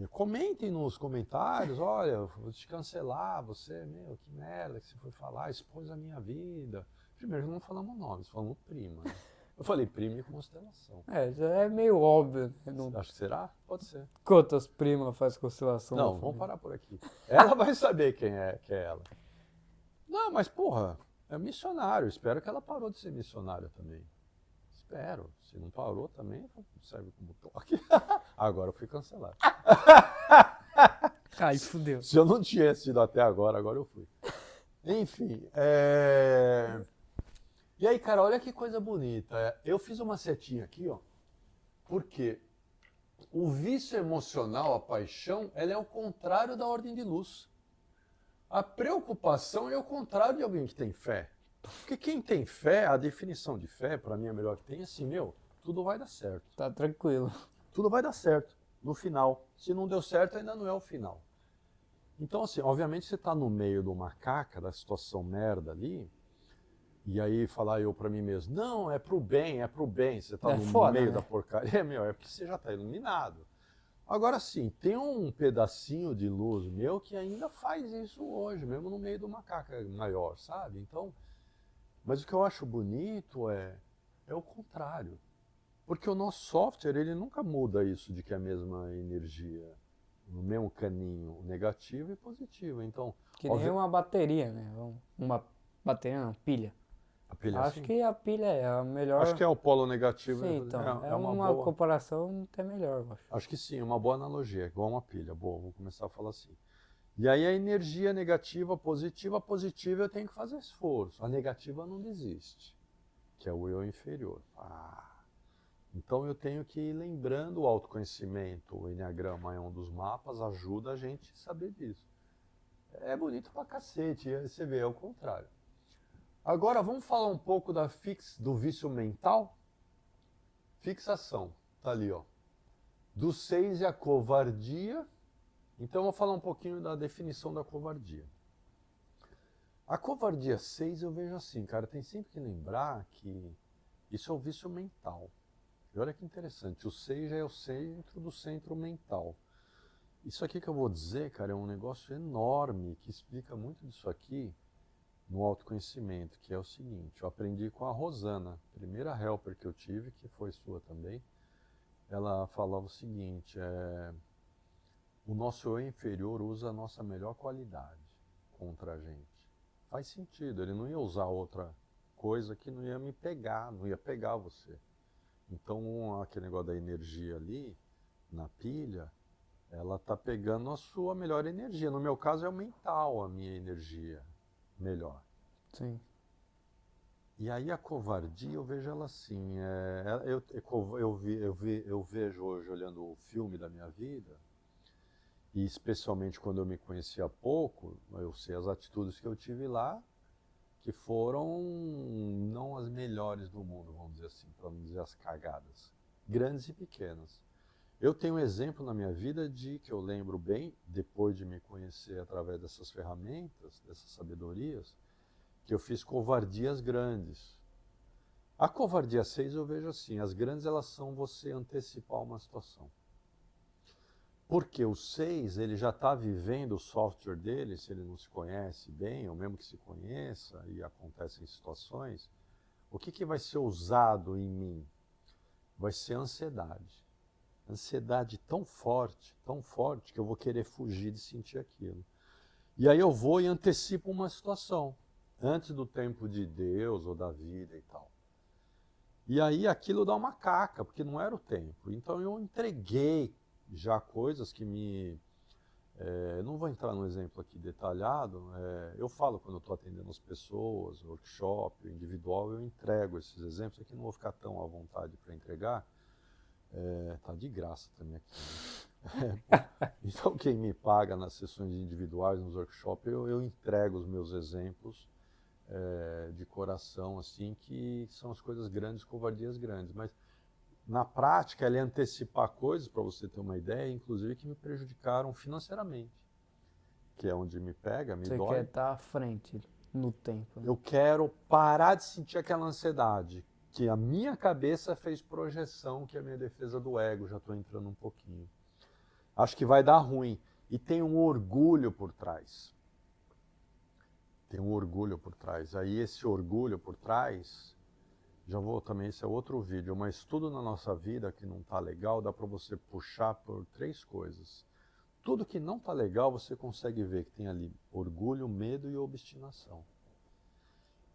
comentem nos comentários, olha, eu vou te cancelar, você, meu, que merda que você foi falar, expôs a minha vida. Primeiro, não falamos nomes, falamos prima, né? Eu falei prima e constelação. Já é meio óbvio, né? Acho que será? Pode ser. Quantas primas faz constelação? Não, vamos parar por aqui. Ela vai saber quem é ela. Não, mas porra, é missionário. Espero que ela parou de ser missionária também. Espero. Se não parou também, serve como toque. Agora eu fui cancelado. Ai, fudeu. Se eu não tinha sido até agora eu fui. Enfim, E aí, cara, olha que coisa bonita. Eu fiz uma setinha aqui, ó, porque o vício emocional, a paixão, ela é o contrário da ordem de luz. A preocupação é o contrário de alguém que tem fé. Porque quem tem fé, a definição de fé, para mim, é a melhor que tem, é assim, meu, tudo vai dar certo. Tá tranquilo. Tudo vai dar certo no final. Se não deu certo, ainda não é o final. Então, assim, obviamente você está no meio do macaca, da situação merda ali, e aí falar eu para mim mesmo, não, é pro bem, você está no foda, meio né? da porcaria, é porque você já está iluminado. Agora sim, tem um pedacinho de luz meu que ainda faz isso hoje, mesmo no meio do macaca maior, sabe? Então, mas o que eu acho bonito é o contrário. Porque o nosso software, ele nunca muda isso de que é a mesma energia, no mesmo caninho, negativo e positivo. Então, Que nem uma bateria, né? Uma bateria, uma pilha. a pilha é Acho assim? que a pilha é a melhor. Acho que é o polo negativo. Sim, então. É uma uma boa. comparação até melhor, eu acho. Acho que sim, uma boa analogia, igual uma pilha. Boa, vou começar a falar assim. E aí a energia negativa, a positiva eu tenho que fazer esforço. A negativa não desiste, que é o eu inferior. Então eu tenho que ir lembrando o autoconhecimento, o Enneagrama é um dos mapas, ajuda a gente a saber disso. É bonito pra cacete, e aí você vê, é o contrário. Agora vamos falar um pouco do vício mental? Fixação, tá ali, ó. Do 6 é a covardia. Então eu vou falar um pouquinho da definição da covardia. A covardia 6 eu vejo assim, cara, tem sempre que lembrar que isso é o vício mental. E olha que interessante, o 6 já é o centro do centro mental. Isso aqui que eu vou dizer, cara, é um negócio enorme que explica muito disso aqui no autoconhecimento, que é o seguinte, eu aprendi com a Rosana, primeira helper que eu tive, que foi sua também. Ela falava o seguinte, o nosso eu inferior usa a nossa melhor qualidade contra a gente. Faz sentido, ele não ia usar outra coisa que não ia me pegar, não ia pegar você. Então, aquele negócio da energia ali, na pilha, ela está pegando a sua melhor energia. No meu caso, é o mental, a minha energia melhor. Sim. E aí a covardia, eu vejo ela assim, eu vejo hoje, olhando o filme da minha vida, e especialmente quando eu me conheci há pouco, eu sei as atitudes que eu tive lá, que foram não as melhores do mundo, vamos dizer assim, para não dizer as cagadas, grandes e pequenas. Eu tenho um exemplo na minha vida que eu lembro bem, depois de me conhecer através dessas ferramentas, dessas sabedorias, que eu fiz covardias grandes. A covardia 6 eu vejo assim, as grandes elas são você antecipar uma situação. Porque o 6, ele já está vivendo o software dele, se ele não se conhece bem, ou mesmo que se conheça, e acontecem situações, o que vai ser usado em mim? Vai ser ansiedade. Ansiedade tão forte, que eu vou querer fugir de sentir aquilo. E aí eu vou e antecipo uma situação, antes do tempo de Deus ou da vida e tal. E aí aquilo dá uma caca, porque não era o tempo. Então eu entreguei já coisas que me... não vou entrar no exemplo aqui detalhado, eu falo quando eu estou atendendo as pessoas, workshop, individual, eu entrego esses exemplos, aqui não vou ficar tão à vontade para entregar, tá de graça também aqui, né? Então quem me paga nas sessões individuais, nos workshops, eu entrego os meus exemplos de coração, assim, que são as coisas grandes, covardias grandes, mas na prática, ele antecipar coisas, para você ter uma ideia, inclusive que me prejudicaram financeiramente, que é onde me pega, me Você dói. quer estar à frente no tempo, né? Eu quero parar de sentir aquela ansiedade, que a minha cabeça fez projeção, que é a minha defesa do ego, já estou entrando um pouquinho. Acho que vai dar ruim. E tem um orgulho por trás. Tem um orgulho por trás. Aí esse orgulho por trás... Já vou também, esse é outro vídeo, mas tudo na nossa vida que não está legal, dá para você puxar por 3 coisas. Tudo que não está legal, você consegue ver que tem ali orgulho, medo e obstinação.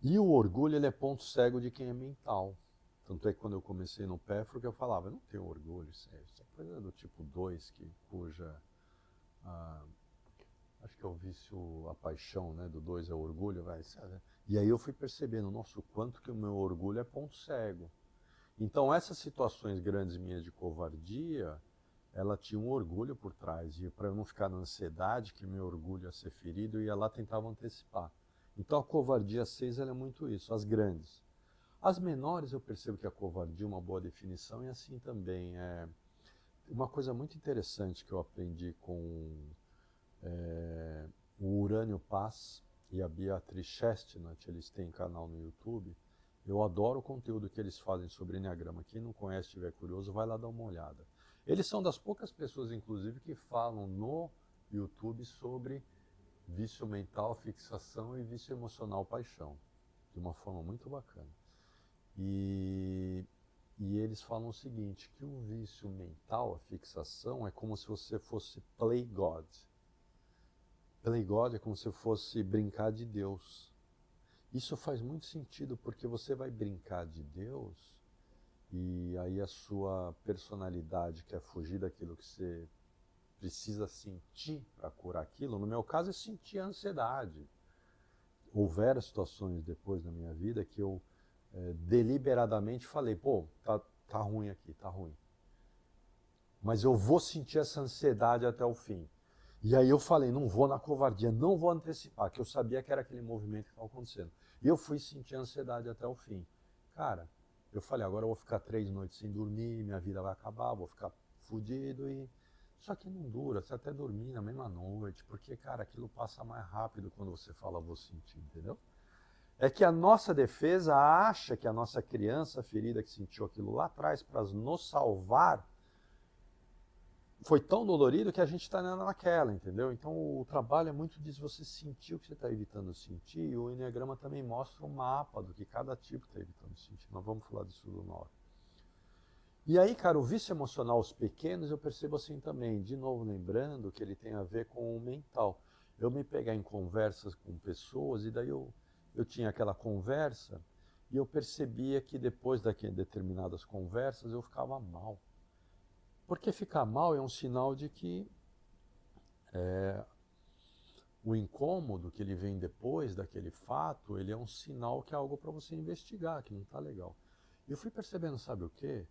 E o orgulho, ele é ponto cego de quem é mental. Tanto é que quando eu comecei no Pefro, que eu falava, eu não tenho orgulho, isso é coisa do tipo 2, cuja... acho que é o vício, a paixão, né? Do 2 é o orgulho, vai, sabe? E aí eu fui percebendo, nossa, o quanto que o meu orgulho é ponto cego. Então essas situações grandes minhas de covardia, ela tinha um orgulho por trás. E para eu não ficar na ansiedade que meu orgulho ia ser ferido, eu ia lá e tentava antecipar. Então a covardia 6, ela é muito isso, as grandes. As menores eu percebo que a covardia, uma boa definição, é assim também. É uma coisa muito interessante que eu aprendi com o Urânio Paz e a Beatriz Chestnut, eles têm canal no YouTube. Eu adoro o conteúdo que eles fazem sobre Enneagrama. Quem não conhece, estiver curioso, vai lá dar uma olhada. Eles são das poucas pessoas, inclusive, que falam no YouTube sobre vício mental, fixação e vício emocional, paixão, de uma forma muito bacana. E eles falam o seguinte, que o vício mental, a fixação, é como se você fosse play God. Play God é como se fosse brincar de Deus. Isso faz muito sentido, porque você vai brincar de Deus e aí a sua personalidade quer fugir daquilo que você precisa sentir para curar aquilo. No meu caso, é sentir a ansiedade. Houveram situações depois na minha vida que eu deliberadamente falei, pô, tá ruim aqui, tá ruim. Mas eu vou sentir essa ansiedade até o fim. E aí eu falei, não vou na covardia, não vou antecipar, que eu sabia que era aquele movimento que estava acontecendo. E eu fui sentir a ansiedade até o fim. Cara, eu falei, agora eu vou ficar 3 noites sem dormir, minha vida vai acabar, vou ficar fudido e... Só que não dura, você até dormir na mesma noite, porque, cara, aquilo passa mais rápido quando você fala, vou sentir, entendeu? É que a nossa defesa acha que a nossa criança ferida que sentiu aquilo lá atrás para nos salvar, foi tão dolorido que a gente está naquela, entendeu? Então o trabalho é muito disso, você sentir o que você está evitando sentir, e o Enneagrama também mostra um mapa do que cada tipo está evitando sentir. Nós vamos falar disso na hora. E aí, cara, o vício emocional, os pequenos, eu percebo assim também, de novo lembrando que ele tem a ver com o mental. Eu me pegar em conversas com pessoas e daí eu tinha aquela conversa e eu percebia que depois daquelas determinadas conversas eu ficava mal. Porque ficar mal é um sinal de que o incômodo que ele vem depois daquele fato, ele é um sinal que é algo para você investigar, que não está legal. E eu fui percebendo, sabe o quê?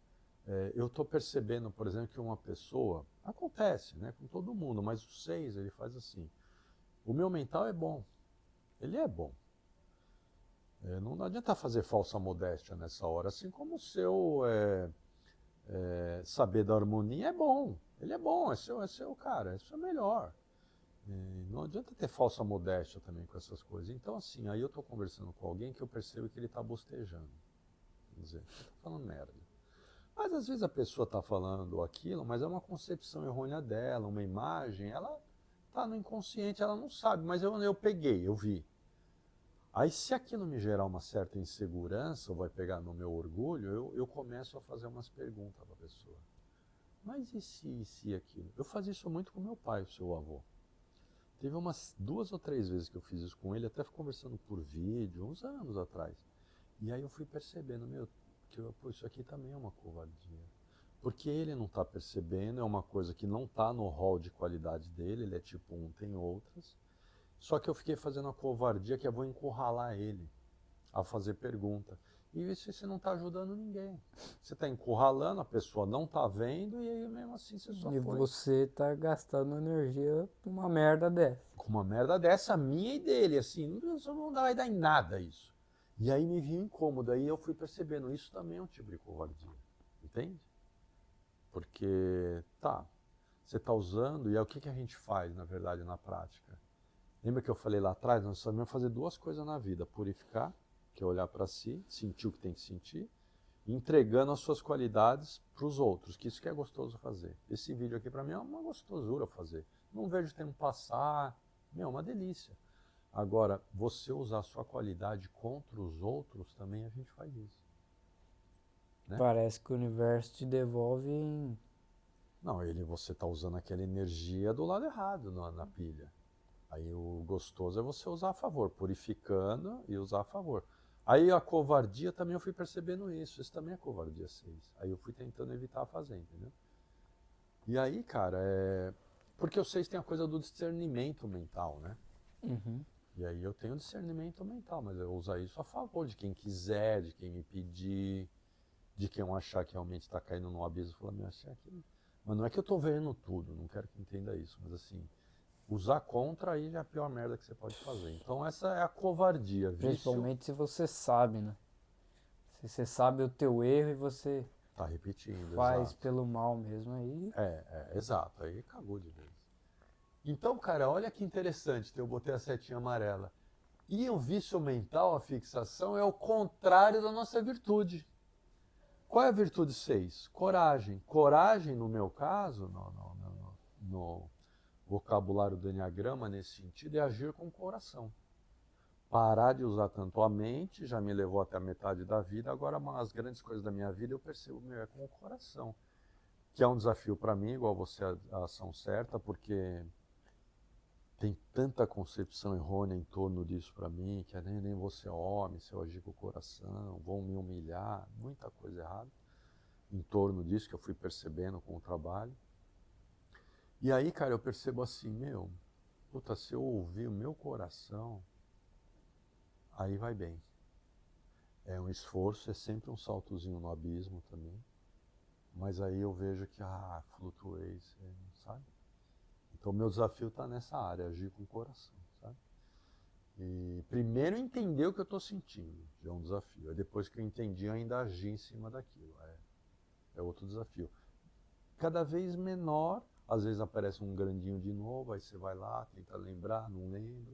Eu estou percebendo, por exemplo, que uma pessoa, acontece, né, com todo mundo, mas o 6, ele faz assim, o meu mental é bom, ele é bom. Não adianta fazer falsa modéstia nessa hora, assim como o seu... saber da harmonia é bom, ele é bom, é seu cara, isso é melhor. Não adianta ter falsa modéstia também com essas coisas. Então assim, aí eu estou conversando com alguém que eu percebo que ele está bostejando. Quer dizer, ele está falando merda. Mas às vezes a pessoa está falando aquilo, mas é uma concepção errônea dela, uma imagem, ela está no inconsciente, ela não sabe, mas eu peguei, eu vi. Aí se aquilo me gerar uma certa insegurança, ou vai pegar no meu orgulho, eu começo a fazer umas perguntas para a pessoa. Mas e se aquilo? Eu fazia isso muito com meu pai, o seu avô. Teve umas 2 ou 3 vezes que eu fiz isso com ele, até conversando por vídeo, uns anos atrás. E aí eu fui percebendo, pô, isso aqui também é uma covardia. Porque ele não está percebendo, é uma coisa que não está no rol de qualidade dele, ele é tipo um, tem outras. Só que eu fiquei fazendo a covardia que eu vou encurralar ele a fazer pergunta. E isso você não está ajudando ninguém. Você está encurralando, a pessoa não está vendo e aí mesmo assim você só E foi. você tá gastando energia com uma merda dessa. Com uma merda dessa, minha e dele, assim, não vai dar em nada isso. E aí me vi incômodo, aí eu fui percebendo, isso também é um tipo de covardia, entende? Porque, você está usando, e aí o que a gente faz, na verdade, na prática? Lembra que eu falei lá atrás, nós sabemos fazer 2 coisas na vida, purificar, que é olhar para si, sentir o que tem que sentir, e entregando as suas qualidades para os outros, que isso que é gostoso fazer. Esse vídeo aqui para mim é uma gostosura fazer. Não vejo o tempo passar, é uma delícia. Agora, você usar a sua qualidade contra os outros, também a gente faz isso. Né? Parece que o universo te devolve em... Não, você está usando aquela energia do lado errado na pilha. Aí o gostoso é você usar a favor, purificando e usar a favor. Aí a covardia também eu fui percebendo isso. Isso também é covardia 6. Aí eu fui tentando evitar fazer, entendeu? E aí, cara, porque o 6 tem a coisa do discernimento mental, né? Uhum. E aí eu tenho discernimento mental, mas eu uso isso a favor de quem quiser, de quem me pedir, de quem eu achar que realmente está caindo no abismo. Falar, achei aquilo. Mas não é que eu estou vendo tudo, não quero que entenda isso, mas assim, usar contra aí já é a pior merda que você pode fazer. Então essa é a covardia. Principalmente se você sabe, né? Se você sabe o teu erro e você Tá repetindo, faz exato. pelo mal mesmo aí. Exato, aí cagou de vez. Então, cara, olha que interessante, eu botei a setinha amarela. E o vício mental, a fixação, é o contrário da nossa virtude. Qual é a virtude 6? Coragem. Coragem, no meu caso, no vocabulário do Enneagrama, nesse sentido, é agir com o coração. Parar de usar tanto a mente, já me levou até a metade da vida, agora as grandes coisas da minha vida eu percebo, é com o coração. Que é um desafio para mim, igual você, a ação certa, porque tem tanta concepção errônea em torno disso para mim, que nem vou ser homem, se eu agir com o coração, vão me humilhar, muita coisa errada em torno disso que eu fui percebendo com o trabalho. E aí, cara, eu percebo assim, se eu ouvir o meu coração, aí vai bem. É um esforço, é sempre um saltozinho no abismo também, mas aí eu vejo que, flutuei, sabe? Então, o meu desafio está nessa área, agir com o coração, sabe? E primeiro entender o que eu estou sentindo, já é um desafio. Aí depois que eu entendi, ainda agir em cima daquilo. É outro desafio. Cada vez menor, às vezes aparece um grandinho de novo, aí você vai lá, tenta lembrar, não lembra.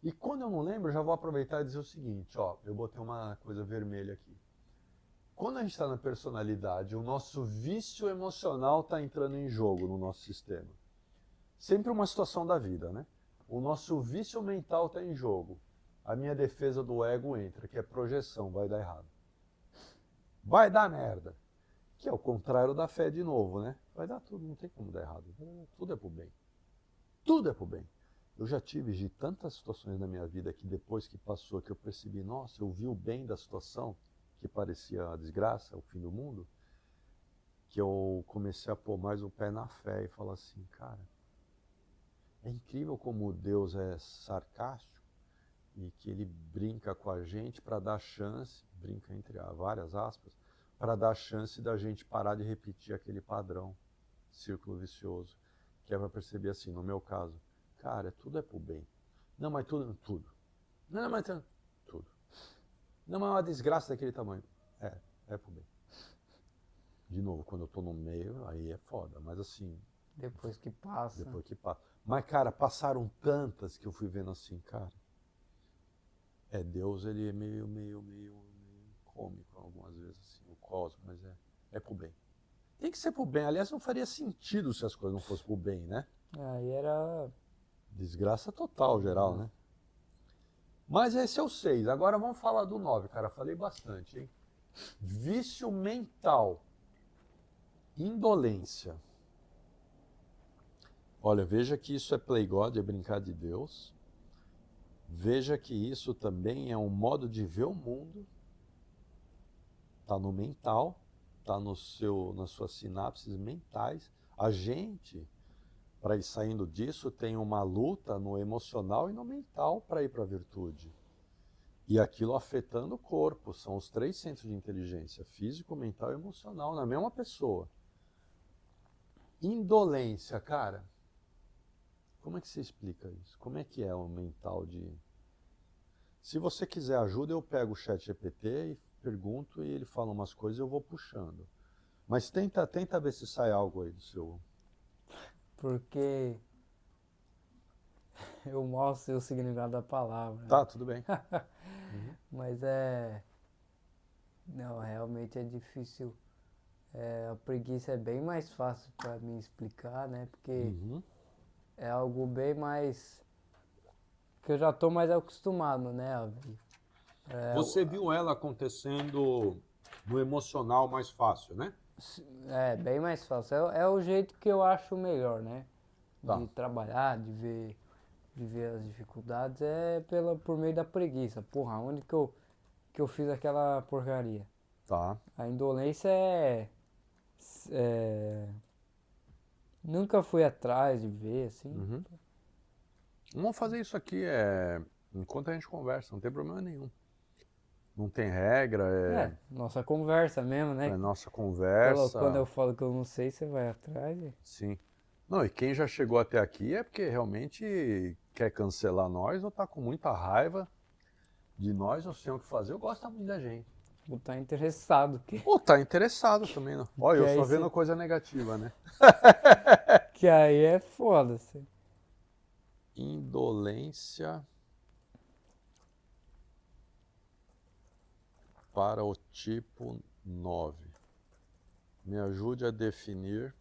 E quando eu não lembro, já vou aproveitar e dizer o seguinte, eu botei uma coisa vermelha aqui. Quando a gente está na personalidade, o nosso vício emocional está entrando em jogo no nosso sistema. Sempre uma situação da vida, né? O nosso vício mental está em jogo. A minha defesa do ego entra, que é projeção, vai dar errado. Vai dar merda. Que é o contrário da fé de novo, né? Vai dar tudo, não tem como dar errado. Tudo é pro bem. Tudo é pro bem. Eu já tive de tantas situações na minha vida que depois que passou, que eu percebi, nossa, eu vi o bem da situação, que parecia a desgraça, o fim do mundo, que eu comecei a pôr mais o pé na fé e falar assim, cara, é incrível como Deus é sarcástico e que ele brinca com a gente para dar chance, brinca entre várias aspas, para dar chance da gente parar de repetir aquele padrão, círculo vicioso, que é para perceber assim, no meu caso, cara, tudo é pro bem. Não, mas tudo. Não, mas tudo. Não, mas é uma desgraça daquele tamanho. É pro bem. De novo, quando eu tô no meio, aí é foda, mas assim... Depois que passa. Depois que passa. Mas, cara, passaram tantas que eu fui vendo assim, cara, Deus, ele é meio cômico algumas vezes, assim, o cosmos, mas é pro bem. Tem que ser pro bem. Aliás, não faria sentido se as coisas não fossem pro bem, né? Aí era... Desgraça total, geral, né? Mas esse é o 6. Agora vamos falar do 9, cara. Falei bastante, hein? Vício mental. Indolência. Olha, veja que isso é play God, é brincar de Deus. Veja que isso também é um modo de ver o mundo. Está no mental, está nas suas sinapses mentais. A gente, para ir saindo disso, tem uma luta no emocional e no mental para ir para a virtude. E aquilo afetando o corpo. São os 3 centros de inteligência: físico, mental e emocional, na mesma pessoa. Indolência, cara. Como é que você explica isso? Como é que é o mental de... Se você quiser ajuda, eu pego o chat GPT e pergunto e ele fala umas coisas e eu vou puxando. Mas tenta ver se sai algo aí do seu... Porque eu mal sei o significado da palavra. Tá, tudo bem. Mas é... Não, realmente é difícil. A preguiça é bem mais fácil para mim explicar, né? Porque é algo bem mais... que eu já tô mais acostumado, né, a ver. Você viu ela acontecendo no emocional mais fácil, né? É bem mais fácil. É o jeito que eu acho melhor, né? Tá. De trabalhar, de ver as dificuldades, por meio da preguiça. Porra, onde que eu fiz aquela porcaria? Tá. A indolência é... Nunca fui atrás de ver, assim. Vamos fazer isso aqui enquanto a gente conversa, não tem problema nenhum. Não tem regra, Nossa conversa mesmo, né? é nossa conversa. Quando eu falo que eu não sei, você vai atrás. Sim. Não, e quem já chegou até aqui é porque realmente quer cancelar nós ou tá com muita raiva de nós ou sem o que fazer, ou gosta muito da gente. Vou estar interessado. Ou tá interessado também. Não? Olha, eu Que só aí vendo cê- coisa negativa, né? Que aí é foda, assim. Indolência para o tipo 9. Me ajude a definir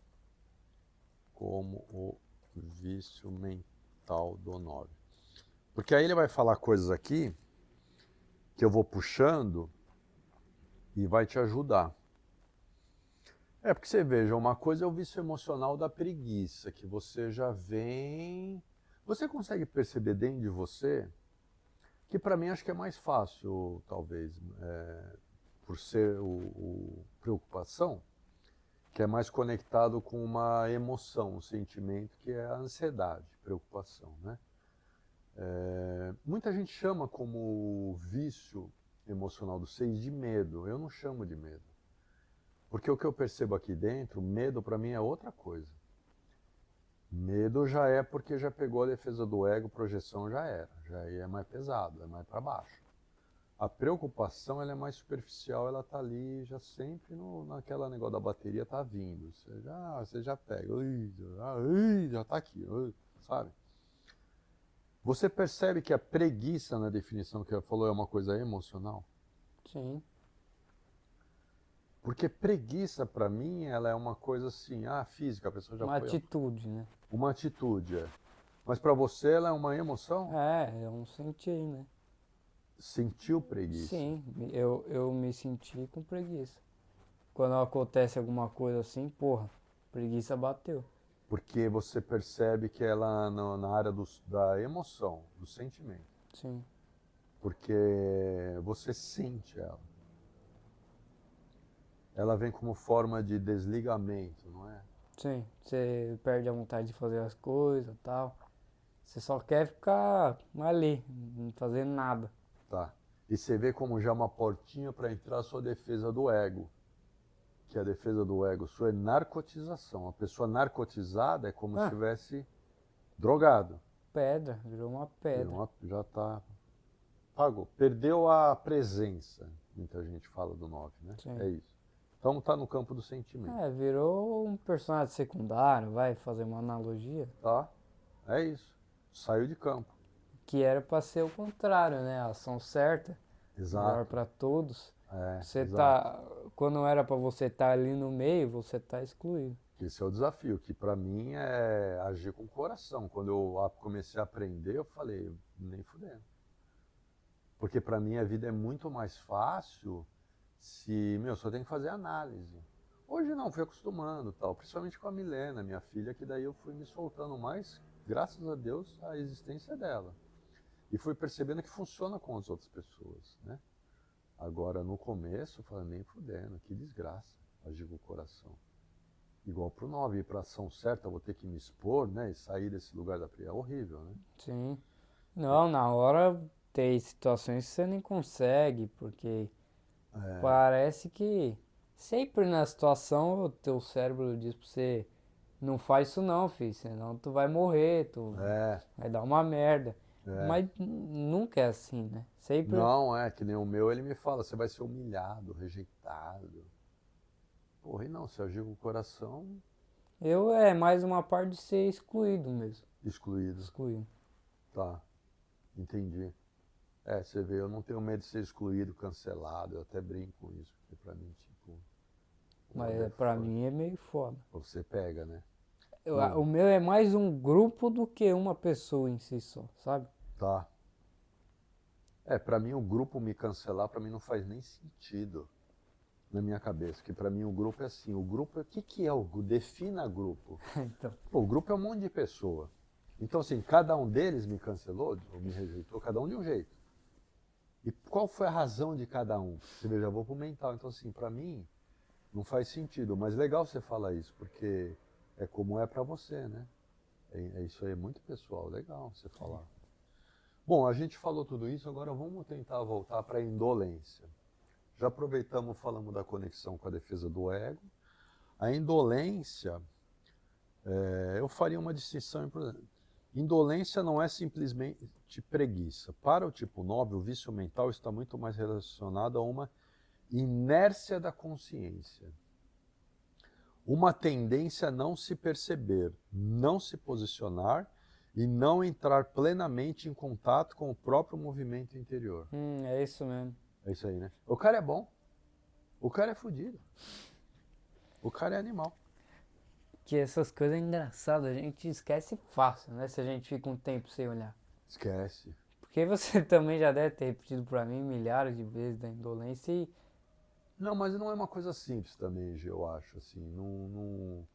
como o vício mental do 9. Porque aí ele vai falar coisas aqui que eu vou puxando e vai te ajudar. Porque você veja, uma coisa é o vício emocional da preguiça, que você já vem... Você consegue perceber dentro de você, que para mim acho que é mais fácil, talvez, por ser o preocupação, que é mais conectado com uma emoção, um sentimento, que é a ansiedade, preocupação, né? Muita gente chama como vício emocional do 6 de medo. Eu não chamo de medo. Porque o que eu percebo aqui dentro, medo para mim é outra coisa. Medo já é porque já pegou a defesa do ego, projeção já era. Já é mais pesado, é mais para baixo. A preocupação ela é mais superficial, ela tá ali já sempre naquela negócio da bateria tá vindo. Você já pega, já tá aqui, sabe? Você percebe que a preguiça, na definição que eu falou, é uma coisa emocional? Sim. Porque preguiça, para mim, ela é uma coisa assim, física, a pessoa já Uma foi... atitude, né? Uma atitude, Mas para você ela é uma emoção? Eu não senti, né? Sentiu preguiça? Sim, eu me senti com preguiça. Quando acontece alguma coisa assim, porra, preguiça bateu. Porque você percebe que ela na área da emoção, do sentimento. Sim. Porque você sente ela. Ela vem como forma de desligamento, não é? Sim, você perde a vontade de fazer as coisas e tal. Você só quer ficar ali, não fazendo nada. Tá. E você vê como já uma portinha para entrar a sua defesa do ego. Que a defesa do ego sua é narcotização. A pessoa narcotizada é como se estivesse drogado. Pedra, virou uma pedra. Já tá... Pagou. Perdeu a presença. Muita gente fala do 9, né? Sim. É isso. Então tá no campo do sentimento. Virou um personagem secundário, vai fazer uma analogia. Tá? É isso. Saiu de campo. Que era pra ser o contrário, né? A ação certa, Exato. melhor pra todos. Você exato. tá, quando era pra você estar ali no meio, você tá excluído. Esse é o desafio, que para mim é agir com o coração. Quando eu comecei a aprender, eu falei, nem fudendo. Porque para mim a vida é muito mais fácil se, só tem que fazer análise. Hoje não, fui acostumando, tal, principalmente com a Milena, minha filha, que daí eu fui me soltando mais, graças a Deus, a existência dela. E fui percebendo que funciona com as outras pessoas, né? Agora, no começo, eu falei, nem fudendo, que desgraça, agir com o coração. Igual pro 9, ir pra ação certa, eu vou ter que me expor, né? E sair desse lugar da fria. É horrível, né? Sim. Não, na hora tem situações que você nem consegue, porque parece que sempre na situação o teu cérebro diz pra você, não faz isso não, filho, senão tu vai morrer, tu É, vai dar uma merda. é. Mas nunca é assim, né? Sempre Não, é que nem o meu, ele me fala, você vai ser humilhado, rejeitado. Porra, e não, se agir com o coração, eu é mais uma parte de ser excluído mesmo. excluído. Excluído. Tá, entendi. É, você vê, eu não tenho medo de ser excluído, cancelado, eu até brinco com isso, porque pra mim, tipo, Mas é pra foda. mim é meio foda. Você pega, né? O meu é mais um grupo do que uma pessoa em si só, sabe? Tá. É, pra mim o grupo me cancelar, pra mim não faz nem sentido na minha cabeça, que pra mim o grupo é assim, o grupo, o que que é o grupo? Defina grupo. Então, Pô, o grupo é um monte de pessoa. Então assim, cada um deles me cancelou, ou me rejeitou, cada um de um jeito. E qual foi a razão de cada um? Você vê, eu já vou pro mental. Então assim, pra mim não faz sentido, mas legal você falar isso, porque é como é pra você, né? Isso aí é muito pessoal, legal você falar. Bom, a gente falou tudo isso, agora vamos tentar voltar para a indolência. Já aproveitamos, falamos da conexão com a defesa do ego. A indolência, eu faria uma distinção importante. Indolência não é simplesmente preguiça. Para o tipo 9, o vício mental está muito mais relacionado a uma inércia da consciência. Uma tendência a não se perceber, não se posicionar e não entrar plenamente em contato com o próprio movimento interior. é isso mesmo. É isso aí, né? O cara é bom. O cara é fodido. O cara é animal. Que essas coisas é engraçado, a gente esquece fácil, né? Se a gente fica um tempo sem olhar. Esquece. Porque você também já deve ter repetido pra mim milhares de vezes da indolência e Não, mas não é uma coisa simples também, Gê, eu acho, assim. Não...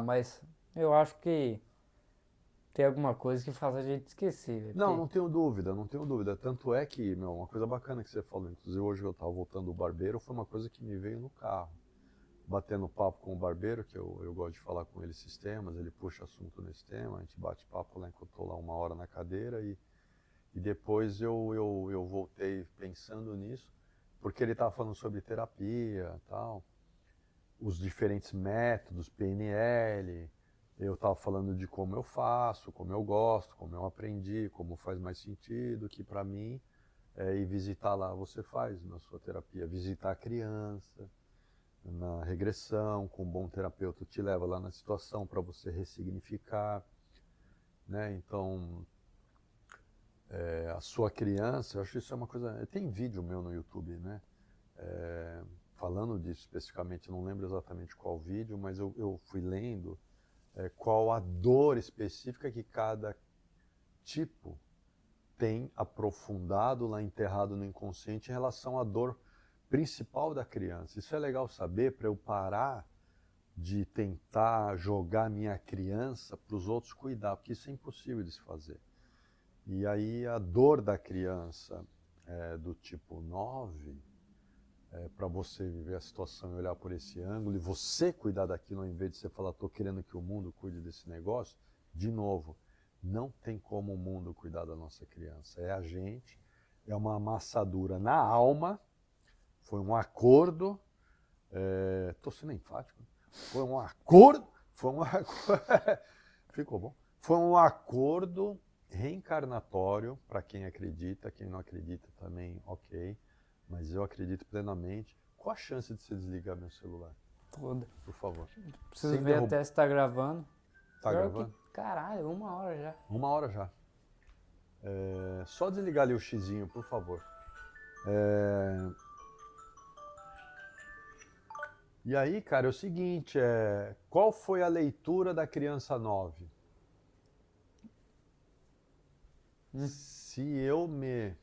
mas eu acho que tem alguma coisa que faz a gente esquecer, velho. Não, não tenho dúvida, não tenho dúvida. Tanto é que, meu, uma coisa bacana que você falou, inclusive hoje eu estava voltando do barbeiro, foi uma coisa que me veio no carro. Batendo papo com o barbeiro, que eu gosto de falar com ele esses temas, ele puxa assunto nesse tema, a gente bate papo lá enquanto eu tô lá 1 hora na cadeira e depois eu voltei pensando nisso, porque ele estava falando sobre terapia tal, os diferentes métodos, PNL, eu estava falando de como eu faço, como eu gosto, como eu aprendi, como faz mais sentido, que para mim é ir visitar lá, você faz na sua terapia, visitar a criança, na regressão, com um bom terapeuta te leva lá na situação para você ressignificar, né? Então, a sua criança, eu acho isso é uma coisa... Tem vídeo meu no YouTube, né? Falando disso especificamente, não lembro exatamente qual vídeo, mas eu fui lendo qual a dor específica que cada tipo tem aprofundado lá, enterrado no inconsciente em relação à dor principal da criança. Isso é legal saber para eu parar de tentar jogar minha criança para os outros cuidar, porque isso é impossível de se fazer. E aí a dor da criança do tipo 9, para você viver a situação e olhar por esse ângulo, e você cuidar daquilo ao invés de você falar, estou querendo que o mundo cuide desse negócio, de novo, não tem como o mundo cuidar da nossa criança. É a gente, é uma amassadura na alma, foi um acordo, estou sendo enfático, foi um acordo, ficou bom, foi um acordo reencarnatório para quem acredita, quem não acredita também, ok, mas eu acredito plenamente. Qual a chance de você desligar meu celular? toda. Por favor. Preciso Sem ver derrubar. até se tá gravando. Tá Pior gravando? que, caralho, 1 hora já. 1 hora já. Só desligar ali o xizinho, por favor. E aí, cara, é o seguinte, qual foi a leitura da criança 9? Se eu me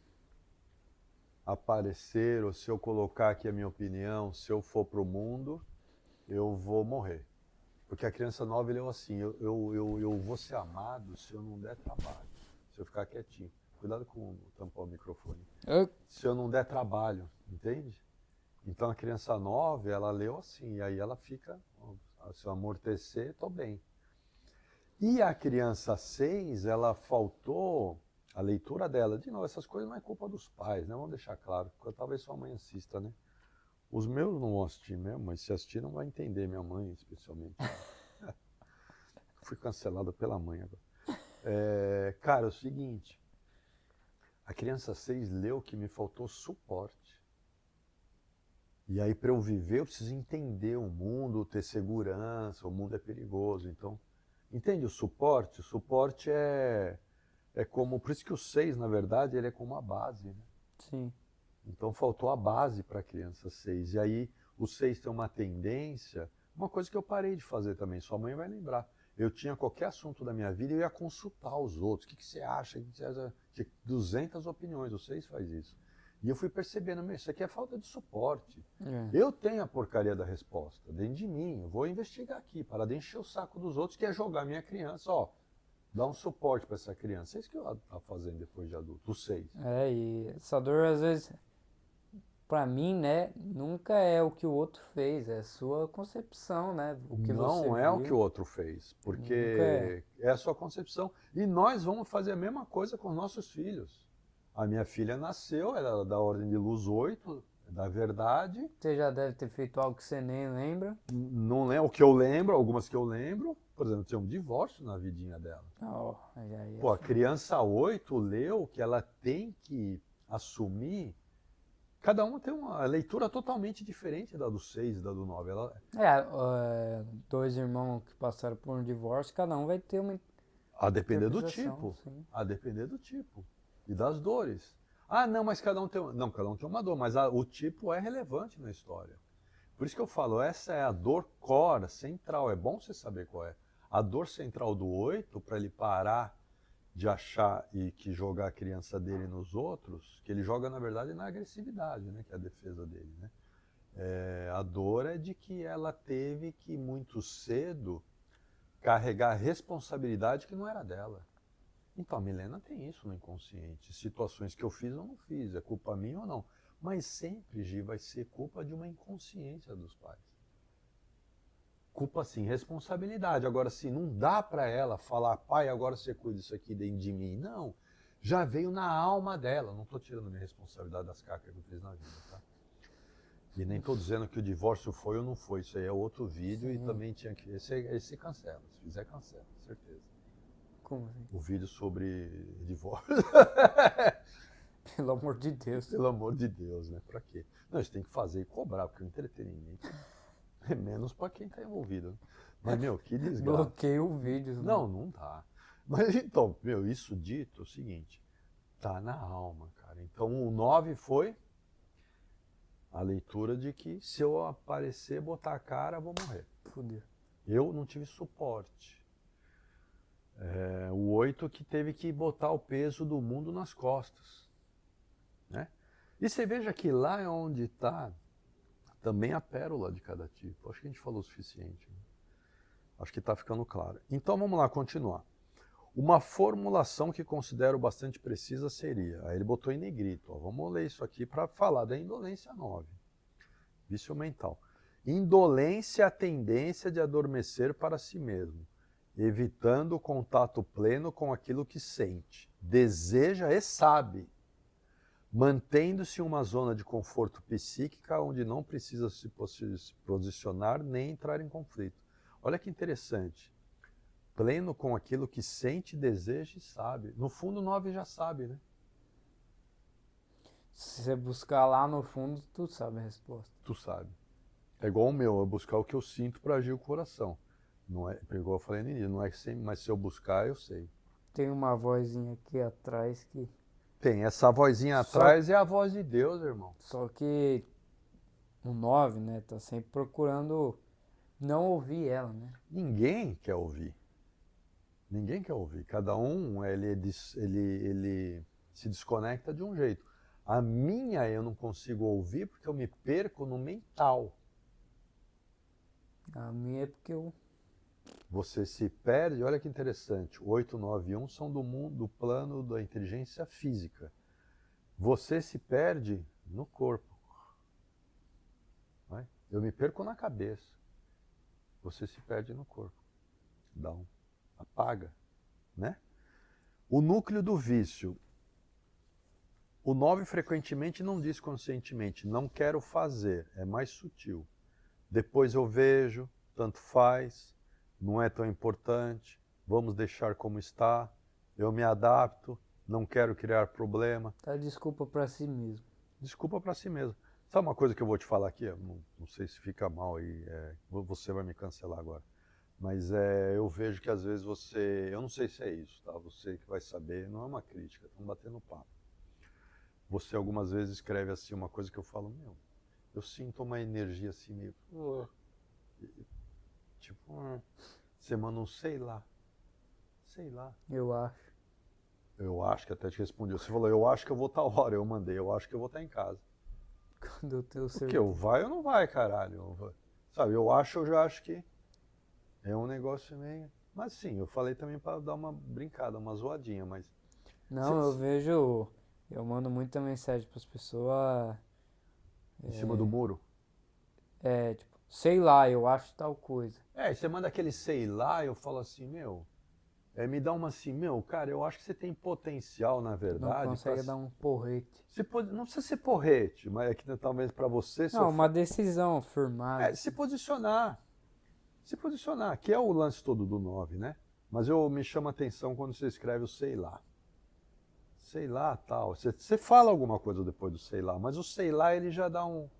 aparecer, ou se eu colocar aqui a minha opinião, se eu for pro mundo, eu vou morrer. Porque a criança 9 leu assim, eu vou ser amado se eu não der trabalho, se eu ficar quietinho. Cuidado com tampar o microfone. Se eu não der trabalho, entende? Então a criança 9, ela leu assim, e aí ela fica, se eu amortecer, tô bem. E a criança 6, ela faltou a leitura dela. De novo, essas coisas não é culpa dos pais, né? Vamos deixar claro, porque talvez sua mãe assista, né? Os meus não vão assistir mesmo, mas se assistir não vai entender, minha mãe especialmente. Fui cancelado pela mãe agora. Cara, é o seguinte, a criança 6 leu que me faltou suporte. E aí para eu viver eu preciso entender o mundo, ter segurança, o mundo é perigoso, então... Entende o suporte? O suporte é como, por isso que o 6, na verdade, ele é como a base, né? Sim. Então faltou a base para a criança 6. E aí o 6 tem uma tendência, uma coisa que eu parei de fazer também, sua mãe vai lembrar. Eu tinha qualquer assunto da minha vida, eu ia consultar os outros. O que você acha? Tinha 200 opiniões, o 6 faz isso. E eu fui percebendo, isso aqui é falta de suporte. Eu tenho a porcaria da resposta dentro de mim, eu vou investigar aqui, para de encher o saco dos outros, que é jogar minha criança, ó, dar um suporte para essa criança. É isso que eu estou fazendo depois de adulto, o 6. E essa dor, às vezes, pra mim, né, nunca é o que o outro fez, é a sua concepção, né, o que você Não é viu. o que o outro fez, Nunca porque é a sua concepção. E nós vamos fazer a mesma coisa com os nossos filhos. A minha filha nasceu, ela é da ordem de luz 8, da verdade. Você já deve ter feito algo que você nem lembra. Não lembro, o que eu lembro, algumas que eu lembro. Por exemplo, tem um divórcio na vidinha dela. Pô, a criança 8 leu que ela tem que assumir. Cada uma tem uma leitura totalmente diferente da do 6 e da do 9. Dois irmãos que passaram por um divórcio, cada um vai ter uma A depender do interpretação, tipo. sim. A depender do tipo. E das dores. Ah, não, mas cada um tem uma... Não, cada um tem uma dor, mas o tipo é relevante na história. Por isso que eu falo, essa é a dor core, central. É bom você saber qual é. A dor central do 8, para ele parar de achar e que jogar a criança dele nos outros, que ele joga, na verdade, na agressividade, né, que é a defesa dele, né? A dor é de que ela teve que, muito cedo, carregar a responsabilidade que não era dela. Então, a Milena tem isso no inconsciente. Situações que eu fiz ou não fiz, é culpa minha ou não. Mas sempre, Gi, vai ser culpa de uma inconsciência dos pais. Culpa, sim, responsabilidade. Agora, sim, não dá para ela falar, pai, agora você cuida disso aqui dentro de mim. Não, já veio na alma dela. Não estou tirando minha responsabilidade das cacas que eu fiz na vida, tá? E nem estou dizendo que o divórcio foi ou não foi. Isso aí é outro vídeo. Sim. E também tinha que... Esse cancela, se fizer cancela, certeza. Como assim? O vídeo sobre divórcio. Pelo amor de Deus. Pelo amor de Deus, né? Pra quê? Não, isso tem que fazer e cobrar, porque o entretenimento é menos pra quem tá envolvido. Mas, meu, que desgraça. Bloqueia o vídeo. Não, não dá. Mas então, meu, isso dito é o seguinte, tá na alma, cara. Então o 9 foi a leitura de que se eu aparecer, botar a cara, eu vou morrer. Fudeu. Eu não tive suporte. O 8 que teve que botar o peso do mundo nas costas, né? E você veja que lá é onde está também a pérola de cada tipo. Acho que a gente falou o suficiente, né? Acho que está ficando claro. Então vamos lá, continuar. Uma formulação que considero bastante precisa seria, aí ele botou em negrito, ó, vamos ler isso aqui para falar da indolência 9. Vício mental. Indolência é a tendência de adormecer para si mesmo, evitando o contato pleno com aquilo que sente, deseja e sabe, mantendo-se em uma zona de conforto psíquica onde não precisa se posicionar nem entrar em conflito. Olha que interessante. Pleno com aquilo que sente, deseja e sabe. No fundo, o 9 já sabe, né? Se você buscar lá no fundo, tu sabe a resposta. Tu sabe. É igual o meu, é buscar o que eu sinto para agir o coração. Não é, igual eu falei no início, não é sempre, mas se eu buscar, eu sei. Tem uma vozinha aqui atrás que... Tem, essa vozinha atrás é a voz de Deus, irmão. Só que o 9, né, tá sempre procurando não ouvir ela, né? Ninguém quer ouvir. Ninguém quer ouvir. Cada um, ele se desconecta de um jeito. A minha eu não consigo ouvir porque eu me perco no mental. A minha é porque eu... Você se perde, olha que interessante, 8, 9 e 1 são do mundo, do plano da inteligência física. Você se perde no corpo. Não é? Eu me perco na cabeça. Você se perde no corpo. Apaga, né? O núcleo do vício. O 9 frequentemente não diz conscientemente, não quero fazer, é mais sutil. Depois eu vejo, tanto faz, não é tão importante, vamos deixar como está, eu me adapto, não quero criar problema. Dá desculpa pra si mesmo. Desculpa para si mesmo. Sabe uma coisa que eu vou te falar aqui? Não sei se fica mal aí, você vai me cancelar agora. Mas eu vejo que às vezes eu não sei se é isso, tá? Você que vai saber, não é uma crítica, estamos batendo papo. Você algumas vezes escreve assim uma coisa que eu falo, eu sinto uma energia assim meio... Tipo, você manda um sei lá. Eu acho. Eu acho que até te respondeu. Você falou, eu acho que eu vou estar hora. Eu mandei, eu acho que eu vou estar em casa. Quando eu tenho Porque eu vai ou não vai, caralho? Sabe, eu já acho que é um negócio meio... Mas sim, eu falei também para dar uma brincada, uma zoadinha, mas... Não, eu vejo... Eu mando muita mensagem pras pessoas... Em cima do muro? Tipo, sei lá, eu acho tal coisa. E você manda aquele sei lá, eu falo assim, me dá uma assim, cara, eu acho que você tem potencial, na verdade. Não consegue dar um porrete. Não precisa ser porrete, mas é que talvez para você... Não, uma decisão firmada. Se posicionar, que é o lance todo do 9, né? Mas me chama a atenção quando você escreve o sei lá, tal. Você fala alguma coisa depois do sei lá, mas o sei lá ele já dá um...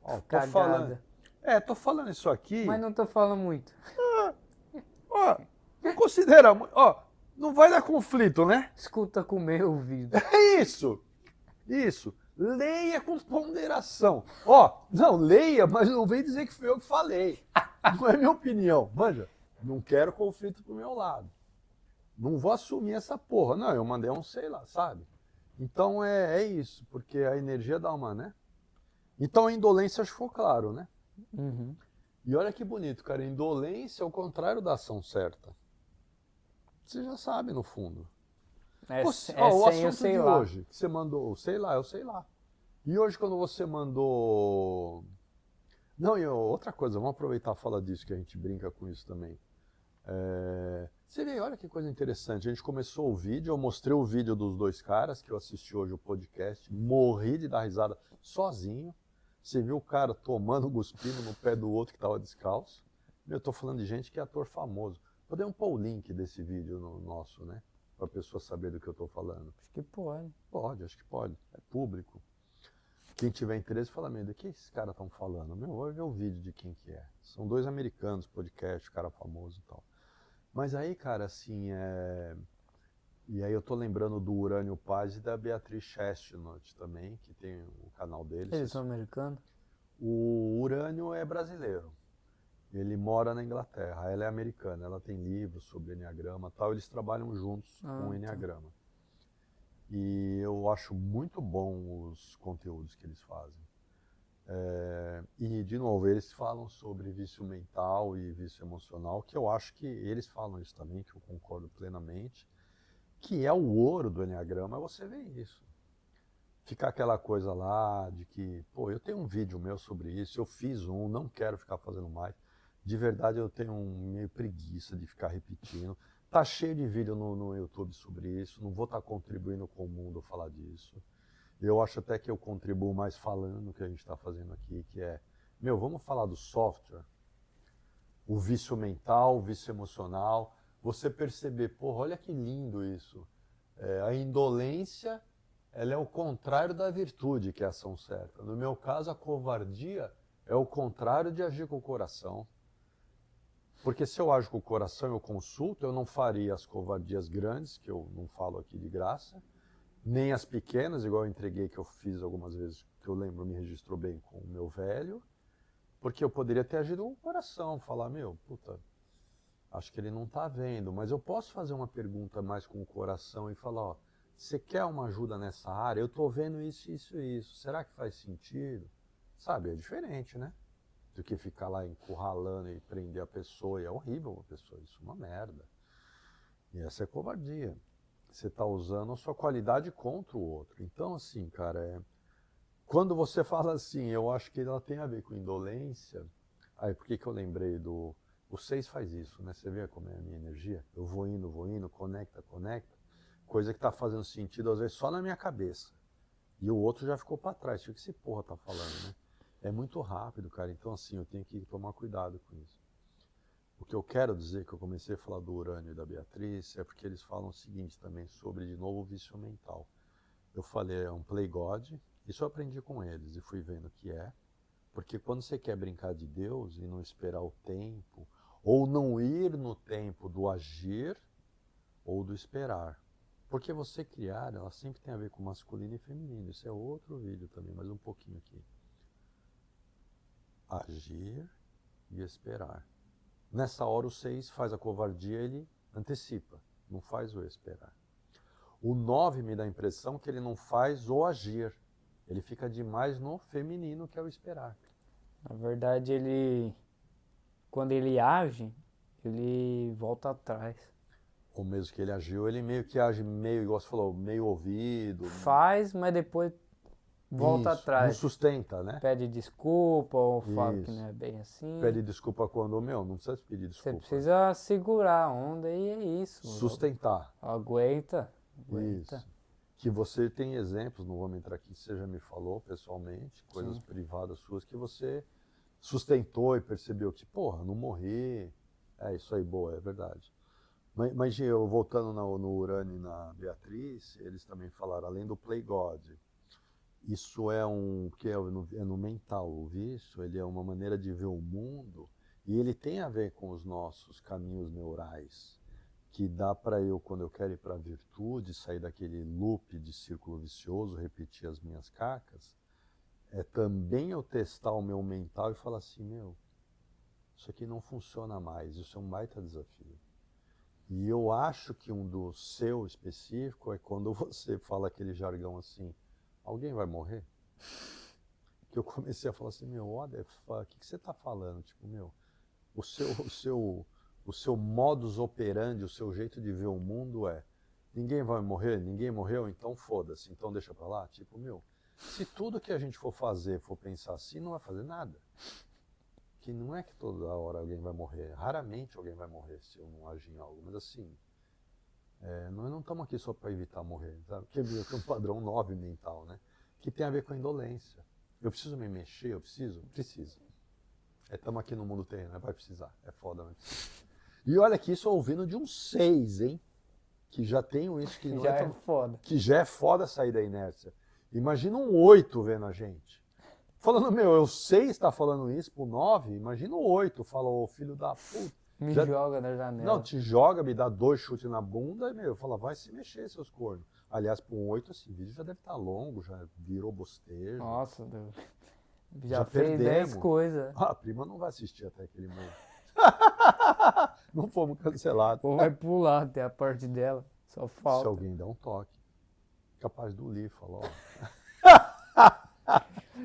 Ó, tô falando. Tô falando isso aqui. Mas não tô falando muito. Não considera... não vai dar conflito, né? Escuta com o meu ouvido. É isso. Leia com ponderação. Não, leia, mas não vem dizer que fui eu que falei. Não é minha opinião. Manja, não quero conflito pro meu lado. Não vou assumir essa porra. Não, eu mandei um sei lá, sabe? Então é isso, porque a energia dá uma, né? Então a indolência acho que ficou claro, né? Uhum. E olha que bonito, cara. Indolência é o contrário da ação certa. Você já sabe, no fundo. O assunto de hoje, que você mandou, sei lá, eu sei lá. E hoje quando você mandou... Não, e outra coisa, vamos aproveitar e falar disso, que a gente brinca com isso também. Você vê, olha que coisa interessante, a gente começou o vídeo, eu mostrei o vídeo dos dois caras, que eu assisti hoje o podcast, morri de dar risada sozinho. Você viu o cara tomando, cuspindo no pé do outro que estava descalço. Eu tô falando de gente que é ator famoso. Podemos pôr o link desse vídeo no nosso, né? Para a pessoa saber do que eu estou falando. Acho que pode. Pode, acho que pode. É público. Quem tiver interesse, fala, do que esses caras estão falando? Vou ver o vídeo de quem que é. São dois americanos, podcast, cara famoso e tal. Mas aí, cara, assim, E aí eu tô lembrando do Urânio Paz e da Beatriz Chestnut também, que tem o canal deles. Eles são americanos? O Urânio é brasileiro. Ele mora na Inglaterra, ela é americana, ela tem livros sobre Enneagrama e tal, eles trabalham juntos com o Enneagrama. E eu acho muito bom os conteúdos que eles fazem. E, de novo, eles falam sobre vício mental e vício emocional, que eu acho que eles falam isso também, que eu concordo plenamente, que é o ouro do Enneagrama, você vê isso. Ficar aquela coisa lá de que, eu tenho um vídeo meu sobre isso, eu fiz não quero ficar fazendo mais. De verdade eu tenho meio preguiça de ficar repetindo. Tá cheio de vídeo no YouTube sobre isso, não vou estar contribuindo com o mundo falar disso. Eu acho até que eu contribuo mais falando o que a gente está fazendo aqui, que é, vamos falar do software, o vício mental, o vício emocional, você perceber, olha que lindo isso. A indolência, ela é o contrário da virtude, que é a ação certa. No meu caso, a covardia é o contrário de agir com o coração. Porque se eu ajo com o coração, eu consulto, eu não faria as covardias grandes, que eu não falo aqui de graça, nem as pequenas, igual eu entreguei, que eu fiz algumas vezes, que eu lembro, me registrou bem com o meu velho, porque eu poderia ter agido com o coração, falar, acho que ele não está vendo, mas eu posso fazer uma pergunta mais com o coração e falar, você quer uma ajuda nessa área? Eu estou vendo isso, isso e isso, será que faz sentido? Sabe, é diferente, né? do que ficar lá encurralando e prender a pessoa. E é horrível uma pessoa, isso é uma merda. E essa é covardia. Você está usando a sua qualidade contra o outro. Então, assim, cara, quando você fala assim, eu acho que ela tem a ver com indolência. Aí, por que eu lembrei do... O 6 faz isso, né? Você vê como é a minha energia? Eu vou indo, conecta. Coisa que está fazendo sentido, às vezes, só na minha cabeça. E o outro já ficou para trás. O que esse porra tá falando, né? É muito rápido, cara. Então, assim, eu tenho que tomar cuidado com isso. O que eu quero dizer, que eu comecei a falar do Urânio e da Beatriz, é porque eles falam o seguinte também, sobre, de novo, o vício mental. Eu falei, é um play God, isso eu aprendi com eles e fui vendo que é, porque quando você quer brincar de Deus e não esperar o tempo, ou não ir no tempo do agir ou do esperar, porque você criar, ela sempre tem a ver com masculino e feminino, isso é outro vídeo também, mas um pouquinho aqui. Agir e esperar. Nessa hora o 6 faz a covardia, ele antecipa, não faz o esperar. O 9 me dá a impressão que ele não faz o agir, ele fica demais no feminino, que é o esperar. Na verdade, quando ele age, ele volta atrás. Ou mesmo que ele agiu, ele meio que age meio, igual você falou, meio ouvido. Faz, mas depois volta Isso, atrás. não sustenta, né? Pede desculpa ou fala que não é bem assim. Pede desculpa quando, não precisa pedir desculpa. Você precisa segurar a onda e é isso. Sustentar. Aguenta. Isso. Que você tem exemplos, não vamos entrar aqui, você já me falou pessoalmente, coisas privadas suas, que você sustentou e percebeu que, porra, não morri. É isso aí, boa, é verdade. Mas eu, voltando no Urânio e na Beatriz, eles também falaram, além do Play God, isso que é no mental, o vício, ele é uma maneira de ver o mundo e ele tem a ver com os nossos caminhos neurais, que dá para eu, quando eu quero ir para a virtude, sair daquele loop de círculo vicioso, repetir as minhas cacas, é também eu testar o meu mental e falar assim, isso aqui não funciona mais, isso é um baita desafio. E eu acho que um do seu específico é quando você fala aquele jargão assim, alguém vai morrer? Que eu comecei a falar assim, what the fuck, o que você está falando? Tipo, o seu modus operandi, o seu jeito de ver o mundo é, ninguém vai morrer, ninguém morreu, então foda-se, então deixa pra lá. Tipo, se tudo que a gente for fazer, for pensar assim, não vai fazer nada. Que não é que toda hora alguém vai morrer, raramente alguém vai morrer se eu não agir em algo, mas assim, nós não estamos aqui só para evitar morrer, sabe? Que é um padrão 9 mental, né? Que tem a ver com a indolência. Eu preciso me mexer, eu preciso? Preciso. Estamos aqui no mundo terreno, vai precisar, é foda, mas precisa. E olha que isso ouvindo de um 6, hein? Que já tem isso, que não já é foda. Que já é foda sair da inércia. Imagina um 8 vendo a gente. Falando, eu 6 está falando isso pro 9, imagina o 8, fala, ô filho da puta. Me joga na janela. Não, te joga, me dá 2 chutes na bunda e, fala, vai se mexer, seus cornos. Aliás, para um 8, esse vídeo já deve estar longo, já virou bostejo. Nossa, já fez 10 coisas. A prima não vai assistir até aquele momento. Não fomos cancelados. Ou vai pular até a parte dela, só falta. Se alguém der um toque, capaz do Lee falar, ó.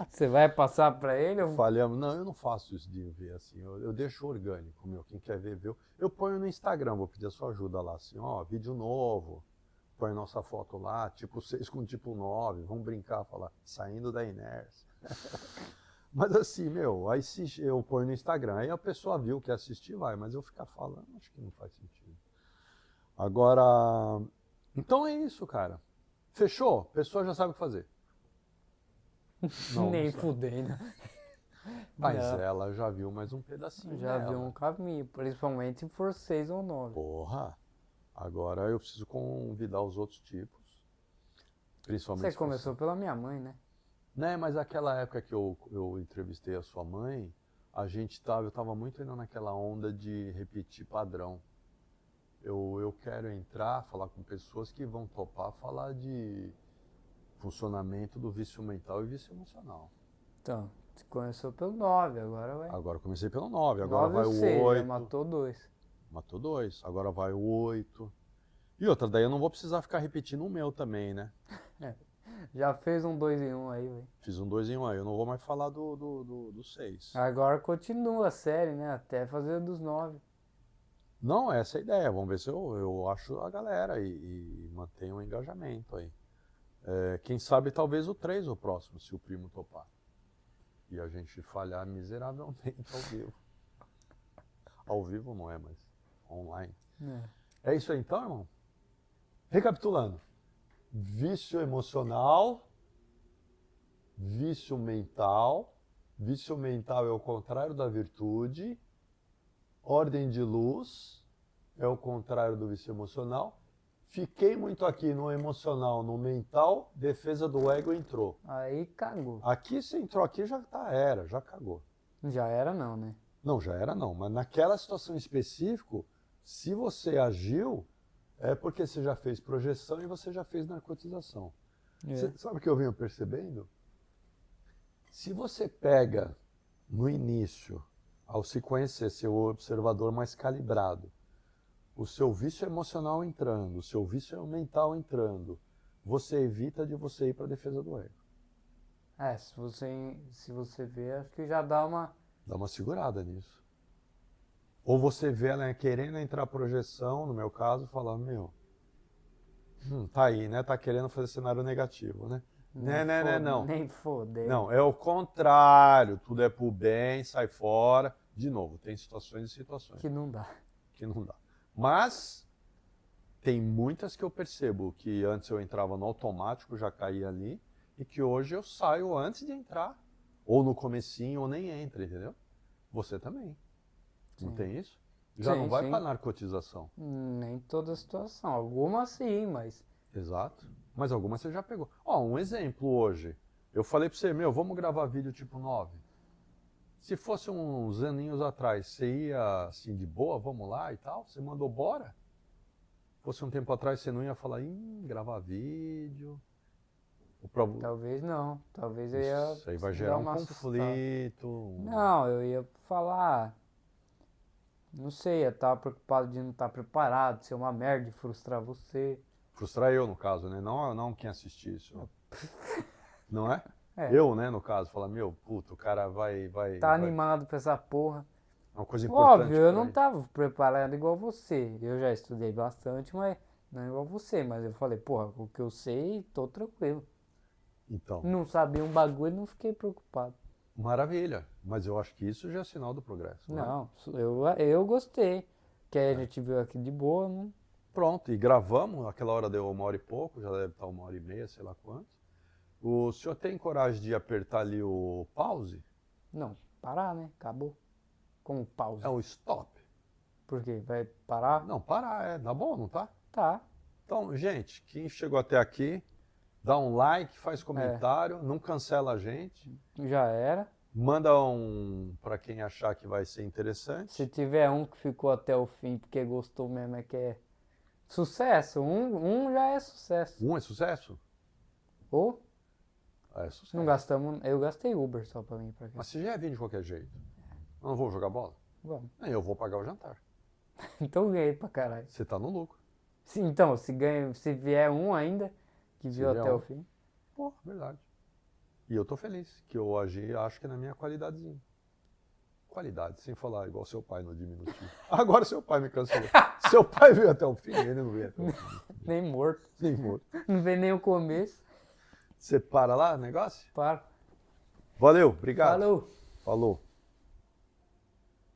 Você vai passar para ele? Ou... Falhamos. Não, eu não faço isso de ver assim. Eu deixo orgânico, Quem quer ver, vê. Eu ponho no Instagram, vou pedir a sua ajuda lá, assim, ó, vídeo novo. Põe nossa foto lá, tipo 6 com tipo 9. Vamos brincar, falar, saindo da inércia. Mas assim, aí se eu ponho no Instagram, aí a pessoa viu que assistir, vai. Mas eu ficar falando, acho que não faz sentido. Agora, então é isso, cara. Fechou? A pessoa já sabe o que fazer. Não, nem fudendo. Mas ela já viu mais um pedacinho Já dela. viu um caminho, principalmente se for 6 ou 9. Porra! Agora eu preciso convidar os outros tipos. Principalmente. Você começou pela minha mãe, né? Né, mas aquela época que eu entrevistei a sua mãe, eu tava muito ainda naquela onda de repetir padrão. Eu quero entrar, falar com pessoas que vão topar falar de funcionamento do vício mental e vício emocional. Então, você começou pelo 9, agora vai. Agora eu comecei pelo 9, agora 9 vai o 6, 8. já matou 2. Matou 2, agora vai o 8. E outra, daí eu não vou precisar ficar repetindo o meu também, né? Já fez um 2 em 1 aí, velho. Fiz um 2 em 1 aí, eu não vou mais falar do 6. Agora continua a série, né? Até fazer dos 9. Não, essa é a ideia. Vamos ver se eu acho a galera e mantenho o engajamento aí. Quem sabe talvez o 3 o próximo, se o primo topar. E a gente falhar miseravelmente ao vivo. Ao vivo não é, mas online. É isso aí então, irmão? Recapitulando. Vício emocional, vício mental. Vício mental é o contrário da virtude. Ordem de luz é o contrário do vício emocional. Fiquei muito aqui no emocional, no mental, defesa do ego entrou. Aí cagou. Aqui você entrou aqui, já já cagou. Já era não, né? Não, já era não, mas naquela situação específica, se você agiu, é porque você já fez projeção e você já fez narcotização. Você sabe o que eu venho percebendo? Se você pega no início, ao se conhecer, ser o observador mais calibrado, o seu vício emocional entrando, o seu vício mental entrando, você evita de você ir para a defesa do ego. Se você ver, acho que já dá uma... Dá uma segurada nisso. Ou você vê ela querendo entrar a projeção, no meu caso, falar, tá aí, né? Tá querendo fazer cenário negativo, né? Não. Nem foder. Não, é o contrário, tudo é pro bem, sai fora. De novo, tem situações e situações. Que não dá. Mas tem muitas que eu percebo que antes eu entrava no automático, já caía ali, e que hoje eu saio antes de entrar, ou no comecinho, ou nem entra, entendeu? Você também. Sim. Não tem isso? Já não vai para narcotização. Nem toda situação. Algumas sim, mas... Exato. Mas algumas você já pegou. Um exemplo hoje. Eu falei para você, vamos gravar vídeo tipo 9. Se fosse uns aninhos atrás, você ia assim de boa, vamos lá e tal? Você mandou bora? Fosse um tempo atrás, você não ia falar, gravar vídeo. Talvez não. Talvez eu ia... Isso aí vai gerar um conflito. Não, eu ia falar... Não sei, ia estar preocupado de não estar preparado, de ser uma merda, de frustrar você. Frustrar eu, no caso, né? Não quem assistir isso. Não é? É. Eu, né, no caso, falar, puto, o cara vai... Tá animado pra essa porra. É uma coisa importante. Óbvio, eu não tava preparado igual você. Eu já estudei bastante, mas não igual você. Mas eu falei, o que eu sei, tô tranquilo. Então. Não sabia um bagulho, não fiquei preocupado. Maravilha. Mas eu acho que isso já é sinal do progresso. Não, eu gostei. Que a gente viu aqui de boa, não... Pronto, e gravamos, aquela hora deu 1 hora e pouco, já deve estar 1h30, sei lá quanto. O senhor tem coragem de apertar ali o pause? Não, parar, né? Acabou. Como pause? É o stop. Por quê? Vai parar? Não, parar, tá bom, não tá? Tá. Então, gente, quem chegou até aqui, dá um like, faz comentário, não cancela a gente. Já era. Manda para quem achar que vai ser interessante. Se tiver um que ficou até o fim porque gostou mesmo, é que é sucesso. Um já é sucesso. Um é sucesso? Ou? É sucesso. Não gastamos. Eu gastei Uber só pra vir pra cá. Mas você já ia vir de qualquer jeito. Eu não vou jogar bola? Vamos. Eu vou pagar o jantar. Então ganhei pra caralho. Você tá no lucro. Sim, então, se vier um ainda, que viu até o fim. Verdade. E eu tô feliz, que eu agi, acho que na minha qualidadezinha. Qualidade, sem falar igual seu pai no diminutivo. Agora seu pai me cancelou. Seu pai veio até o fim, ele não veio até o fim. Nem morto. Nem morto. Não veio nem o começo. Você para lá o negócio? Para. Valeu, obrigado. Falou. Falou.